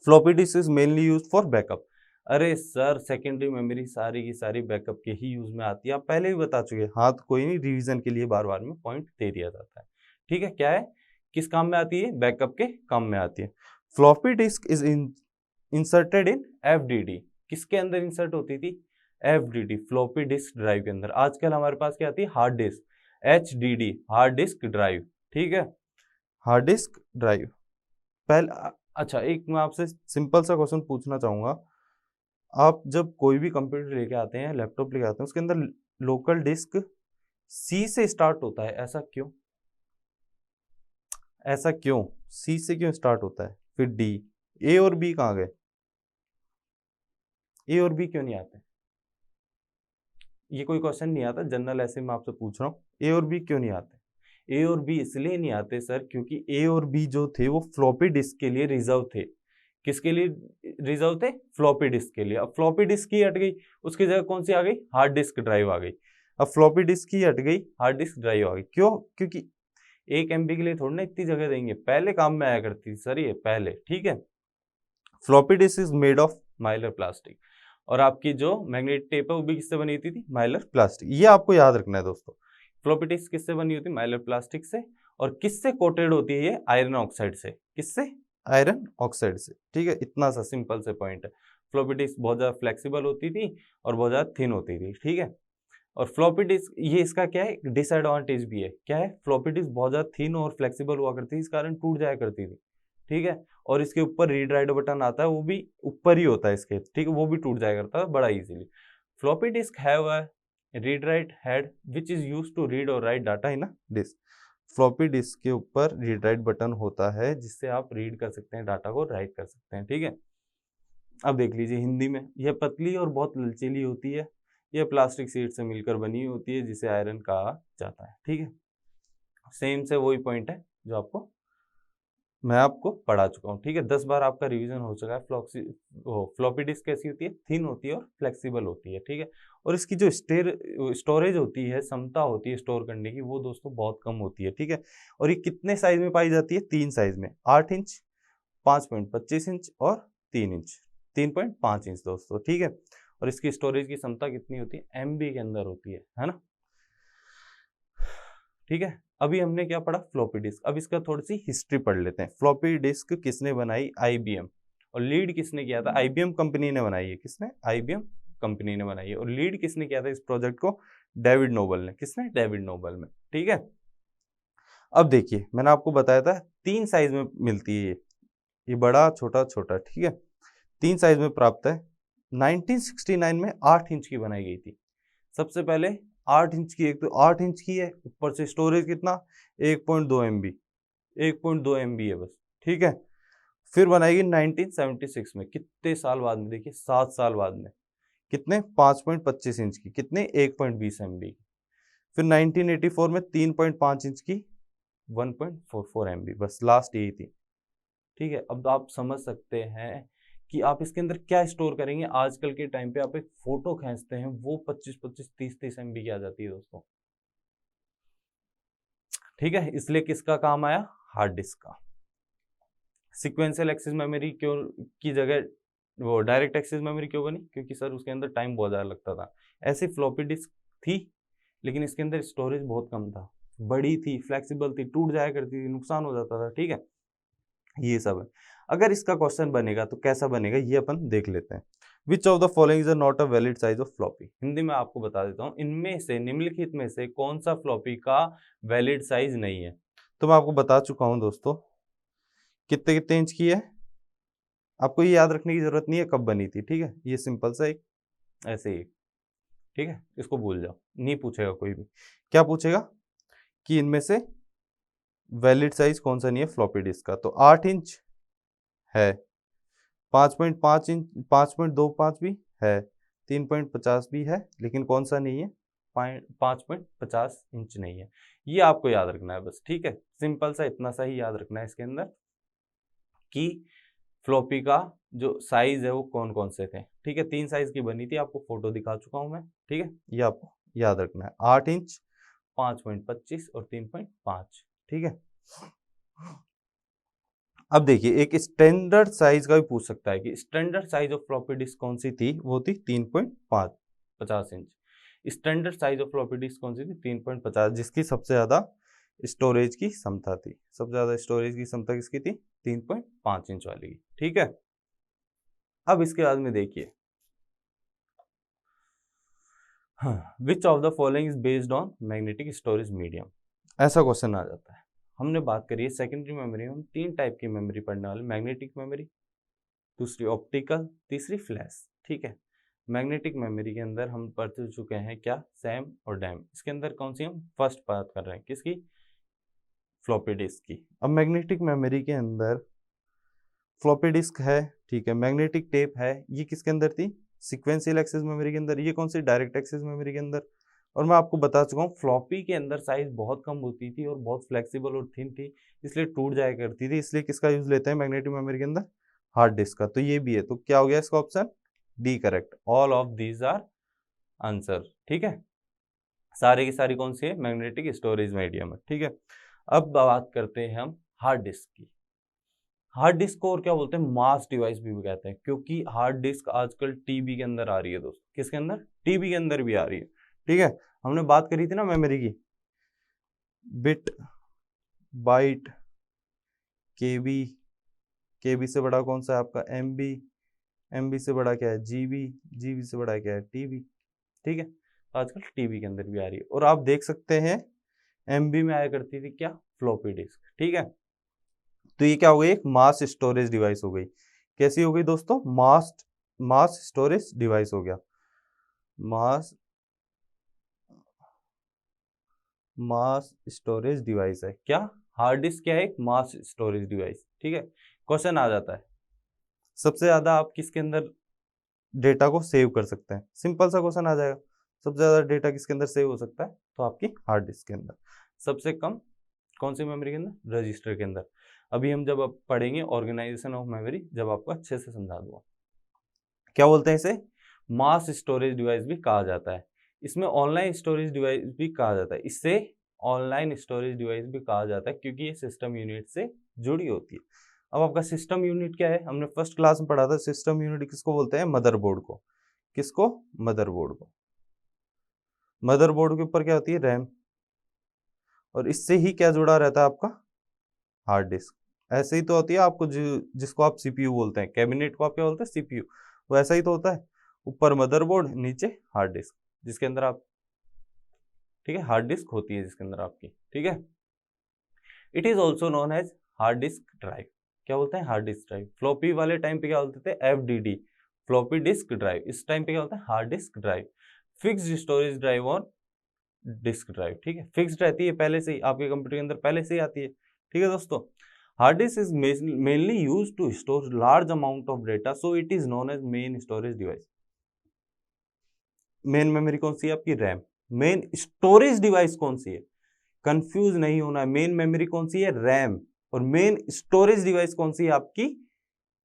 Speaker 1: Floppy disk is mainly use for backup. अरे सर, सेकेंडरी मेमोरी सारी की सारी बैकअप के ही यूज में आती है, आप पहले भी बता चुके हैं, हाँ तो कोई नहीं, रिवीजन के लिए बार बार में पॉइंट दे दिया जाता है। ठीक है, क्या है, किस काम में आती है, बैकअप के काम में आती है। Floppy disk is inserted in FDD, किसके अंदर इंसर्ट होती थी, FDD, फ्लॉपी डिस्क ड्राइव के अंदर। आजकल हमारे पास क्या आती है, hard disc, HDD, hard disk drive. ठीक है, हार्ड डिस्क ड्राइव। पहले अच्छा, एक मैं आपसे सिंपल सा क्वेश्चन पूछना चाहूंगा, आप जब कोई भी कंप्यूटर लेके आते हैं, लैपटॉप लेके आते हैं, उसके अंदर लोकल डिस्क C से स्टार्ट होता है, ऐसा क्यों, ऐसा क्यों, C से क्यों स्टार्ट होता है, फिर D, A और B कहाँ गए, A और B क्यों नहीं आते, ये कोई क्वेश्चन नहीं आता जनरल, ऐसे मैं आपसे पूछ रहा हूँ, A और B क्यों नहीं आते। ए और बी इसलिए नहीं आते सर, क्योंकि ए और बी जो थे वो फ्लॉपी डिस्क के लिए रिजर्व थे। किसके लिए रिजर्व थे, फ्लॉपी डिस्क के लिए। अब फ्लॉपी डिस्क ही हट गई, उसकी जगह कौन सी आ गई, हार्ड डिस्क ड्राइव आ गई। अब फ्लॉपी डिस्क ही हट गई, हार्ड डिस्क ड्राइव आ गई, क्यों, क्योंकि 1 MB के लिए थोड़ी ना इतनी जगह देंगे, पहले काम में आया करती थी सर ये पहले। ठीक है, floppy disk is made of Mylar plastic, और आपकी जो मैग्नेटिक टेप है वो भी किससे बनी होती थी, माइलर प्लास्टिक। ये आपको याद रखना है दोस्तों, फ्लॉपी डिस्क किससे बनी होती है, माइलर प्लास्टिक से, और किससे कोटेड होती है ये, आयरन ऑक्साइड से। किससे, आयरन ऑक्साइड से। ठीक है, इतना सा सिंपल से पॉइंट है। फ्लॉपी डिस्क बहुत ज्यादा फ्लेक्सिबल होती थी और बहुत ज्यादा थिन होती थी। ठीक है, और फ्लॉपी डिस्क, ये इसका क्या है, डिसएडवांटेज भी है। क्या है, फ्लॉपी डिस्क बहुत ज्यादा थिन और फ्लेक्सिबल हुआ करती थी, इस कारण टूट जाया करती थी, ठीक है। और इसके ऊपर रीड राइट बटन आता है, वो भी ऊपर ही होता है इसके, ठीक है, वो भी टूट जाया करता है बड़ा easily. Floppy disk have a read write head which is used to read और write data in a disk. Floppy disk के ऊपर रीड राइट बटन होता है जिससे आप रीड कर सकते हैं डाटा को, राइट कर सकते हैं, ठीक है। अब देख लीजिए हिंदी में, यह पतली और बहुत लचीली होती है, यह प्लास्टिक शीट से मिलकर बनी होती है जिसे आयरन कहा जाता है, ठीक है। सेम से वही पॉइंट है जो मैं आपको पढ़ा चुका हूँ, ठीक है। 10 बार आपका रिवीजन हो चुका है। फ्लॉपी डिस्क कैसी होती है, थिन होती है और फ्लेक्सिबल होती है, ठीक है। और इसकी जो स्टोरेज होती है, क्षमता होती है स्टोर करने की, वो दोस्तों बहुत कम होती है, ठीक है। और ये कितने साइज में पाई जाती है, 3 साइज में, 8 इंच, 5.25 इंच और 3 इंच, 3.5 इंच दोस्तों, ठीक है। और इसकी स्टोरेज की क्षमता कितनी होती है, MB के अंदर होती है ना, ठीक है। अभी हमने क्या पढ़ा, फ्लॉपी डिस्क। अब इसका थोड़ी सी हिस्ट्री पढ़ लेते हैं। फ्लॉपी डिस्क किसने बनाई, IBM। और लीड किसने किया था, IBM कंपनी ने बनाई है। किसने, IBM कंपनी ने बनाई है। और लीड किसने किया था इस प्रोजेक्ट को, डेविड नोबल ने। किसने, डेविड नोबल में, ठीक है। अब देखिए मैंने आपको बताया था 3 साइज में मिलती है ये बड़ा, छोटा, छोटा, ठीक है। 3 साइज में प्राप्त है। 1969 में 8 इंच की बनाई गई थी सबसे पहले। 8 इंच की, एक तो 8 इंच की है, ऊपर से स्टोरेज कितना, 1.2 MB, 1.2 MB है बस, ठीक है। फिर बनाएगी 1976 में, कितने साल बाद में, देखिए 7 साल बाद में, कितने, 5.25 इंच की, कितने, 1.20 MB की। फिर 1984 में 3.5 इंच की, 1.44 MB, बस लास्ट यही थी, ठीक है। अब आप समझ सकते हैं कि आप इसके अंदर क्या स्टोर करेंगे। आजकल के टाइम पे आप एक फोटो खींचते हैं, वो 25-25, 30-30 MB की आ जाती है दोस्तों, ठीक है। इसलिए किसका काम आया, हार्ड डिस्क का। सिक्वेंशियल एक्सेस मेमोरी क्यों की जगह वो डायरेक्ट एक्सेस मेमोरी क्यों बनी, क्योंकि सर उसके अंदर टाइम बहुत ज़्यादा लगता था। ऐसी फ्लॉपी डिस्क थी लेकिन इसके अंदर स्टोरेज बहुत कम था, बड़ी थी, फ्लेक्सिबल थी, टूट जाया करती थी, नुकसान हो जाता था, ठीक है। ये सब है। अगर इसका क्वेश्चन बनेगा तो कैसा बनेगा ये अपन देख लेते हैं। Which of the following is not a valid size of floppy. Hindi में आपको बता देता हूँ, इनमें से, निम्नलिखित में से कौन सा फ्लॉपी का वैलिड साइज नहीं है। तो मैं आपको बता चुका हूं दोस्तों, कितने कितने इंच की है। आपको ये याद रखने की जरूरत नहीं है कब बनी थी, ठीक है। ये सिंपल सा एक ऐसे ही, ठीक है, इसको भूल जाओ, नहीं पूछेगा कोई भी। क्या पूछेगा कि इनमें से वैलिड साइज कौन सा नहीं है फ्लॉपी डिस्क का। तो 8 इंच है, 5.5 इंच, 5.25 भी है, 3.50 भी है, लेकिन कौन सा नहीं है, 5.50 इंच नहीं है। ये आपको याद रखना है बस, ठीक है। सिंपल सा इतना सा ही याद रखना है इसके अंदर कि फ्लॉपी का जो साइज है वो कौन कौन से थे, ठीक है। 3 साइज की बनी थी, आपको फोटो दिखा चुका हूं मैं, ठीक है। ये आपको याद रखना है, 8 इंच, 5.25 और 3.5, ठीक है। अब देखिए एक स्टैंडर्ड साइज का भी पूछ सकता है कि standard size of floppy disk कौन सी थी, वो थी 3.50 inch. Standard size of floppy disk कौन सी थी, 3.50, जिसकी सबसे ज्यादा स्टोरेज की क्षमता थी। सबसे ज्यादा स्टोरेज की क्षमता किसकी थी, 3.5 इंच वाली की, ठीक है। अब इसके बाद में देखिए, which of the following is based on magnetic storage medium, ऐसा क्वेश्चन आ जाता है। हमने बात करी है सेकेंडरी मेमोरी में, हम 3 टाइप की मेमोरी पढ़ने वाले, मैग्नेटिक मेमोरी, दूसरी ऑप्टिकल, तीसरी फ्लैश, ठीक है। मैग्नेटिक मेमोरी के अंदर हम पढ़ चुके हैं क्या, सैम और डैम। इसके अंदर कौन सी हम फर्स्ट बात कर रहे हैं, किसकी, फ्लॉपी डिस्क की। अब मैग्नेटिक मेमोरी के अंदर फ्लॉपी डिस्क है, ठीक है, मैग्नेटिक टेप है, ये किसके अंदर थी, सिक्वेंशियल एक्सेस मेमोरी के अंदर। ये कौन सी, डायरेक्ट एक्सेस मेमोरी के अंदर। और मैं आपको बता चुका हूँ फ्लॉपी के अंदर साइज बहुत कम होती थी और बहुत फ्लेक्सिबल और थिन थी, इसलिए टूट जाया करती थी, इसलिए किसका यूज लेते हैं मैग्नेटिक मेमोरी के अंदर, हार्ड डिस्क का। तो ये भी है, तो क्या हो गया इसका option D correct. All of these are answer, ठीक है। सारे की सारी कौन सी है, मैग्नेटिक स्टोरेज मीडियम है, ठीक है। अब बात करते हैं हम हार्ड डिस्क की। हार्ड डिस्क को और क्या बोलते हैं, मास डिवाइस भी कहते हैं, क्योंकि हार्ड डिस्क आजकल टीबी के अंदर आ रही है दोस्तों। किसके अंदर, टीबी के अंदर भी आ रही है, ठीक है। हमने बात करी थी ना मेमोरी की, बिट, बाइट, केबी, केबी से बड़ा कौन सा है आपका, एमबी, एमबी से बड़ा क्या है, जीबी, जीबी से बड़ा क्या है, टीबी, ठीक है। तो आजकल टीवी के अंदर भी आ रही है। और आप देख सकते हैं एमबी में आया करती थी क्या, फ्लॉपी डिस्क, ठीक है। तो ये क्या हो गई, एक मास स्टोरेज डिवाइस हो गई। कैसी हो गई दोस्तों, मास स्टोरेज डिवाइस हो गया। मास स्टोरेज डिवाइस है क्या, हार्ड डिस्क क्या है, एक मास स्टोरेज डिवाइस, ठीक है। क्वेश्चन आ जाता है सबसे ज्यादा आप किसके अंदर डेटा को सेव कर सकते हैं, सिंपल सा क्वेश्चन आ जाएगा, सबसे ज्यादा डेटा किसके अंदर सेव हो सकता है, तो आपकी हार्ड डिस्क के अंदर। सबसे कम कौन सी मेमोरी के अंदर, रजिस्टर के अंदर। अभी हम जब अब पढ़ेंगे ऑर्गेनाइजेशन ऑफ मेमोरी, जब आपको अच्छे से समझा दूंगा। क्या बोलते हैं इसे, मास स्टोरेज डिवाइस भी कहा जाता है। इसमें ऑनलाइन स्टोरेज डिवाइस भी कहा जाता है, इससे ऑनलाइन स्टोरेज डिवाइस भी कहा जाता है, क्योंकि ये सिस्टम यूनिट से जुड़ी होती है। अब आपका सिस्टम यूनिट क्या है, हमने फर्स्ट क्लास में पढ़ा था, सिस्टम यूनिट किसको बोलते हैं, मदरबोर्ड को। किसको, मदरबोर्ड को। मदरबोर्ड के ऊपर क्या होती है, रैम, और इससे ही क्या जुड़ा रहता है आपका, हार्ड डिस्क। ऐसे ही तो होती है आपको जिसको आप सीपीयू बोलते हैं, कैबिनेट को आप क्या बोलते हैं, सीपीयू, वो ऐसा ही तो होता है, ऊपर मदरबोर्ड, नीचे हार्ड डिस्क, जिसके अंदर आप, ठीक है, हार्ड डिस्क होती है जिसके अंदर आपकी, ठीक है। It is also known as hard disk drive. क्या बोलते हैं, हार्ड डिस्क ड्राइव। फ्लॉपी वाले टाइम पे क्या बोलते थे, एफडीडी, फ्लॉपी डिस्क ड्राइव। इस टाइम पे क्या होता है, hard disk drive. Fixed storage drive और डिस्क ड्राइव, ठीक है, फिक्स्ड रहती है पहले से ही, आपके कंप्यूटर के अंदर पहले से ही आती है, ठीक है दोस्तों। Hard disk is mainly used to store large amount of data, so it is known as main storage device. Main memory कौन सी है आपकी, रैम। मेन स्टोरेज डिवाइस कौन सी है, कंफ्यूज नहीं होना है, मेन मेमोरी कौन सी है, रैम। और मेन स्टोरेज डिवाइस कौन सी है आपकी,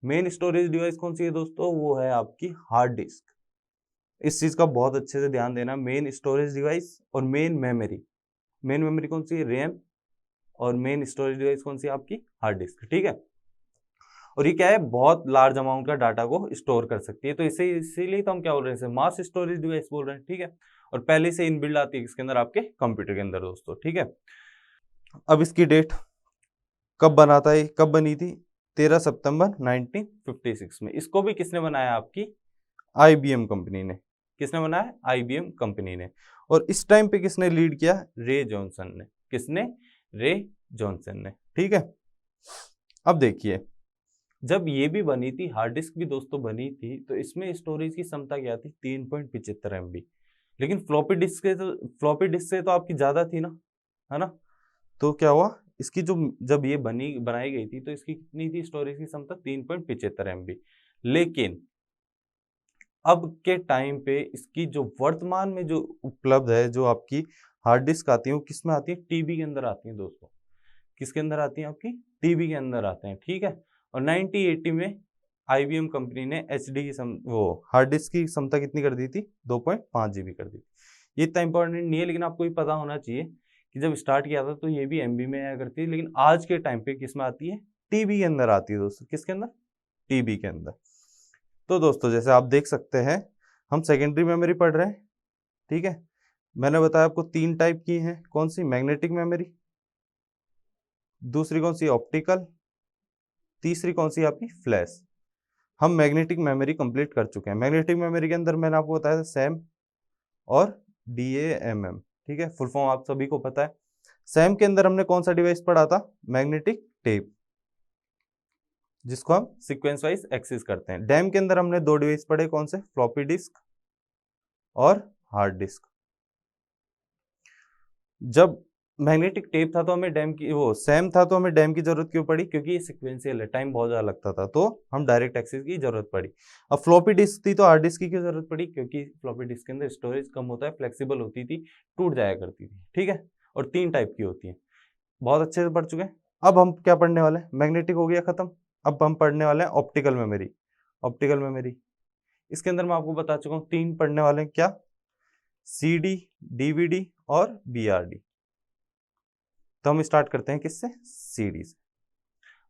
Speaker 1: मेन स्टोरेज डिवाइस कौन सी है दोस्तों, वो है आपकी हार्ड डिस्क। इस चीज का बहुत अच्छे से ध्यान देना, मेन स्टोरेज डिवाइस और मेन मेमोरी। मेन मेमोरी कौन सी है, रैम, और मेन स्टोरेज डिवाइस कौन सी है आपकी, हार्ड डिस्क, ठीक है। और ये क्या है, बहुत लार्ज अमाउंट का डाटा को स्टोर कर सकती है, तो इसीलिए तो हम क्या बोल रहे हैं, मास स्टोरेज डिवाइस बोल रहे हैं, ठीक है। और पहले से इनबिल्ड आती है इसके अंदर, आपके कंप्यूटर के अंदर दोस्तों, ठीक है। अब इसकी डेट कब बनाता है, कब बनी थी, 13 सितंबर 1956 में। इसको भी किसने बनाया, आपकी आईबीएम कंपनी ने। किसने बनाया, आईबीएम कंपनी ने। और इस टाइम पे किसने लीड किया, रे जॉनसन ने। किसने, रे जॉनसन ने, ठीक है। अब देखिए, जब ये भी बनी थी, हार्ड डिस्क भी दोस्तों बनी थी, तो इसमें स्टोरेज की क्षमता क्या थी, 3.75 MB। लेकिन फ्लॉपी डिस्क से तो आपकी ज्यादा थी ना, है ना। तो क्या हुआ, इसकी जो जब ये बनाई गई थी, तो इसकी कितनी थी स्टोरेज की क्षमता, 3.75 MB। लेकिन अब के टाइम पे इसकी जो वर्तमान में जो उपलब्ध है, जो आपकी हार्ड डिस्क आती है, वो किस में आती है, टीबी के अंदर आती है दोस्तों। किसके अंदर आती है आपकी, टीबी के अंदर आते हैं, ठीक है। और 1980 में आईबीएम कंपनी ने एचडी की वो हार्ड डिस्क की क्षमता कितनी कर दी थी, 2.5 GB कर दी थी। ये इतना इंपॉर्टेंट नहीं है, लेकिन आपको ये पता होना चाहिए कि जब स्टार्ट किया था तो ये भी एमबी में आया करती है, लेकिन आज के टाइम पे किस में आती है, टीबी के अंदर आती है दोस्तों। किसके अंदर, टीबी के अंदर। तो दोस्तों जैसे आप देख सकते हैं, हम सेकेंडरी मेमोरी पढ़ रहे हैं, ठीक है। मैंने बताया आपको 3 टाइप की हैं, कौन सी, मैग्नेटिक मेमोरी, दूसरी कौन सी, ऑप्टिकल, तीसरी कौन सी आपकी, फ्लैश। हम मैग्नेटिक मेमोरी कंप्लीट कर चुके हैं। मैग्नेटिक मेमोरी के अंदर मैंने आपको बताया था सैम और DAMM, ठीक है, फुल फॉर्म आप सभी को पता है। सैम के अंदर हमने कौन सा डिवाइस पढ़ा था, मैग्नेटिक टेप, जिसको हम सीक्वेंस वाइज एक्सेस करते हैं। डैम के अंदर हमने 2 डिवाइस पढ़े, कौन से, फ्लॉपी डिस्क और हार्ड डिस्क। जब मैग्नेटिक टेप था तो हमें डैम की, वो सैम था तो हमें डैम की जरूरत क्यों पड़ी, क्योंकि ये सिक्वेंशियल है, टाइम बहुत ज्यादा लगता था, तो हम डायरेक्ट एक्सेस की जरूरत पड़ी। अब फ्लॉपी डिस्क थी तो हार्ड डिस्क की क्यों जरूरत पड़ी, क्योंकि फ्लॉपी डिस्क के अंदर स्टोरेज कम होता है, फ्लेक्सिबल होती थी, टूट जाया करती थी, ठीक है। और 3 टाइप की होती है। बहुत अच्छे से पढ़ चुके हैं। अब हम क्या पढ़ने वाले हैं, मैग्नेटिक हो गया खत्म, अब हम पढ़ने वाले हैं ऑप्टिकल मेमोरी। ऑप्टिकल मेमोरी, इसके अंदर मैं आपको बता चुका हूँ 3 पढ़ने वाले हैं, क्या, CD, DVD और BRD। तो हम स्टार्ट करते हैं किससे, CD से।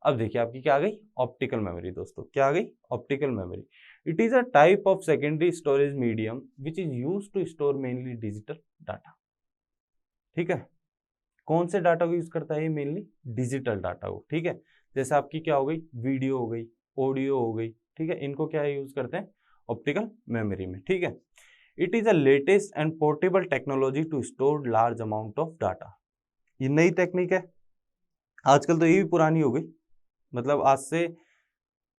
Speaker 1: अब देखिए आपकी क्या आ गई, ऑप्टिकल मेमोरी दोस्तों, क्या आ गई, optical memory. It is a type of secondary storage medium which is use to store mainly digital data, ठीक है। कौन से डाटा को यूज करता है ये, मेनली डिजिटल डाटा को, ठीक है। जैसे आपकी क्या हो गई, वीडियो हो गई, ऑडियो हो गई, ठीक है, इनको क्या यूज करते हैं, ऑप्टिकल मेमोरी में, ठीक है। It is a latest and portable technology to store large amount of data. ये नई टेक्निक है, आजकल तो ये भी पुरानी हो गई, मतलब आज से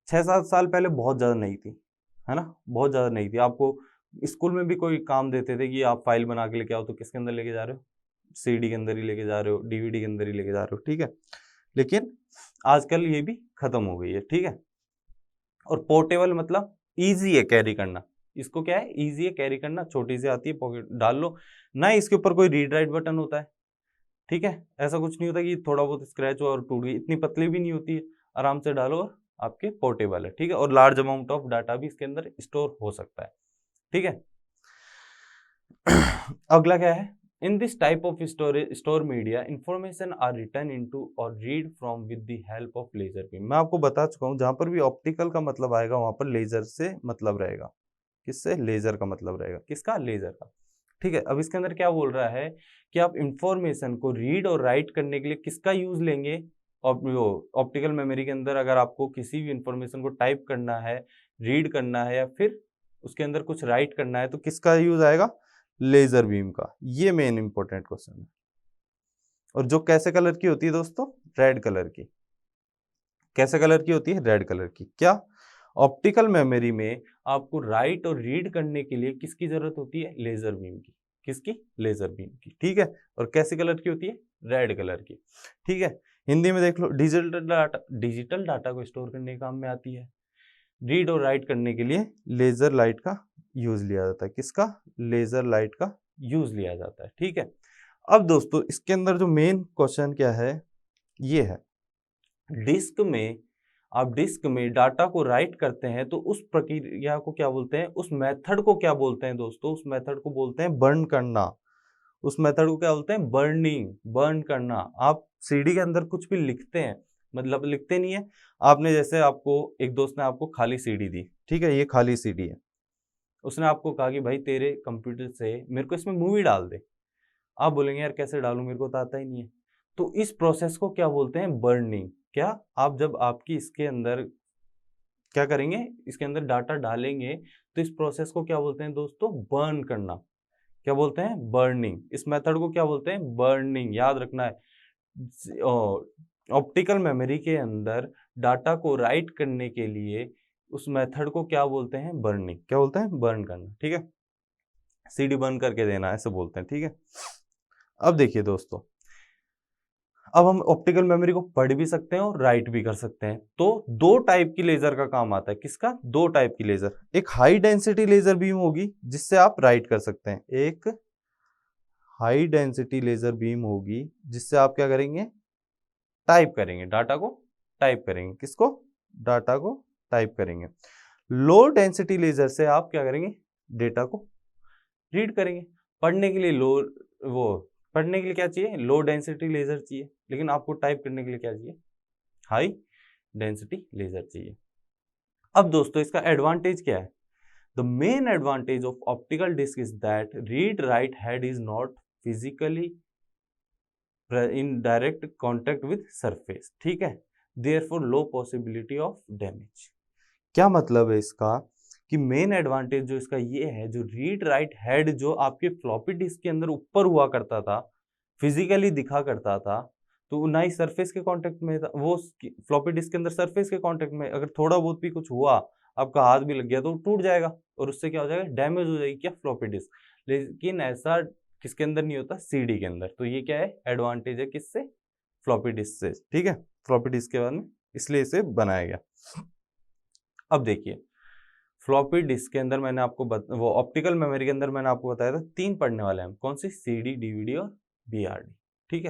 Speaker 1: 6-7 साल पहले बहुत ज़्यादा नई थी, है ना, बहुत ज़्यादा नई थी। आपको स्कूल में भी कोई काम देते थे कि आप फाइल बना के लेके आओ, तो किसके अंदर लेके जा रहे हो, सीडी के अंदर ही लेके जा रहे हो, डीवीडी के अंदर ही लेके जा रहे हो, ठीक है। लेकिन आजकल ये भी खत्म हो गई है, ठीक है। और पोर्टेबल मतलब ईजी है कैरी करना, इसको क्या है, ईजी है कैरी करना, छोटी सी आती है, पॉकेट डाल लो ना, इसके ऊपर कोई रीड राइट बटन होता है, ठीक है। ऐसा कुछ नहीं होता कि थोड़ा बहुत स्क्रैच हुआ और टूट गई, इतनी पतली भी नहीं होती है, आराम से डालो और आपके पोर्टेबल है, ठीक है। और लार्ज अमाउंट ऑफ डाटा भी इसके अंदर स्टोर हो सकता है, ठीक है। अगला क्या है, in this type of store media information are return into और read from with the help of laser beam. मैं आपको बता चुका हूं, जहां पर भी ऑप्टिकल का मतलब आएगा वहां पर लेजर से मतलब रहेगा। किससे, लेजर का मतलब रहेगा, किसका, लेजर का, ठीक है। अब इसके अंदर क्या बोल रहा है कि आप इंफॉर्मेशन को रीड और राइट करने के लिए किसका यूज लेंगे, ऑप्टिकल मेमोरी के अंदर अगर आपको किसी भी इंफॉर्मेशन को टाइप करना है, रीड करना है या फिर उसके अंदर कुछ राइट करना है, तो किसका यूज आएगा, लेजर बीम का। ये मेन इंपॉर्टेंट क्वेश्चन है। और जो कैसे कलर की होती है दोस्तों, रेड कलर की। कैसे कलर की होती है, रेड कलर की। क्या, ऑप्टिकल मेमोरी में आपको राइट और रीड करने के लिए किसकी जरूरत होती है, लेजर बीम की। किसकी, लेजर बीम की, ठीक है। और कैसे कलर की होती है, रेड कलर की, ठीक है। हिंदी में देख लो, डिजिटल डाटा को स्टोर करने के काम में आती है। रीड और राइट करने के लिए लेजर लाइट का यूज लिया जाता है। किसका, लेजर लाइट का यूज लिया जाता है, ठीक है। अब दोस्तों इसके अंदर जो मेन क्वेश्चन क्या है, ये है, डिस्क में डाटा को राइट करते हैं तो उस प्रक्रिया को क्या बोलते हैं, उस मेथड को क्या बोलते हैं दोस्तों, उस मेथड को बोलते हैं बर्न करना। उस मेथड को क्या बोलते हैं, बर्निंग, बर्न करना। आप सीडी के अंदर कुछ भी लिखते हैं, मतलब लिखते नहीं है आपने, जैसे आपको एक दोस्त ने आपको खाली सीडी दी, ठीक है, ये खाली सीडी है, उसने आपको कहा कि भाई तेरे कंप्यूटर से मेरे को इसमें मूवी डाल दे। आप बोलेंगे यार कैसे डालूं, मेरे को तो आता ही नहीं है। तो इस प्रोसेस को क्या बोलते हैं, बर्निंग। क्या, आप जब आपकी इसके अंदर क्या करेंगे, इसके अंदर डाटा डालेंगे, तो इस प्रोसेस को क्या बोलते हैं दोस्तों, बर्न करना। क्या बोलते हैं, बर्निंग। इस मेथड को क्या बोलते हैं, बर्निंग, याद रखना है। ऑप्टिकल मेमोरी के अंदर डाटा को राइट करने के लिए उस मेथड को क्या बोलते हैं, बर्निंग। क्या बोलते हैं, बर्न करना, ठीक है। सीडी बर्न करके देना, ऐसे बोलते हैं, ठीक है। अब देखिए दोस्तों, अब हम ऑप्टिकल मेमोरी को पढ़ भी सकते हैं और राइट भी कर सकते हैं। तो दो टाइप की लेजर का काम आता है। किसका, दो टाइप की लेजर। एक हाई डेंसिटी लेजर बीम होगी जिससे आप राइट कर सकते हैं, एक हाई डेंसिटी लेजर बीम होगी जिससे आप क्या करेंगे, टाइप करेंगे, डाटा को टाइप करेंगे। किसको, डाटा को टाइप करेंगे। लो डेंसिटी लेजर से आप क्या करेंगे, डेटा को रीड करेंगे। पढ़ने के लिए पढ़ने के लिए क्या चाहिए, लो डेंसिटी लेजर चाहिए, लेकिन आपको टाइप करने के लिए क्या चाहिए, हाई डेंसिटी लेजर चाहिए। अब दोस्तों इसका एडवांटेज क्या है, the main advantage of optical disk is that read write head is not physically in direct contact with surface, ठीक है, therefore low possibility of damage. क्या मतलब है इसका, कि मेन एडवांटेज जो इसका ये है, जो रीड राइट हेड जो आपके फ्लॉपी डिस्क के अंदर ऊपर हुआ करता था, फिजिकली दिखा करता था, तो ना ही सरफेस के कांटेक्ट में था वो, फ्लॉपी डिस्क के अंदर सरफेस के कांटेक्ट में अगर थोड़ा बहुत भी कुछ हुआ, आपका हाथ भी लग गया तो टूट जाएगा और उससे क्या हो जाएगा, डैमेज हो जाएगी क्या, फ्लॉपी डिस्क। लेकिन ऐसा किसके अंदर नहीं होता, सीडी के अंदर। तो ये क्या है, एडवांटेज है किससे, फ्लॉपी डिस्क से, ठीक है, फ्लॉपी डिस्क के बाद में इसलिए इसे बनाया गया। अब देखिए फ्लॉपी डिस्क के अंदर मैंने आपको वो ऑप्टिकल मेमोरी के अंदर मैंने आपको बताया था 3 पढ़ने वाले हैं, कौन सी, सीडी, डीवीडी और बीआरडी, ठीक है।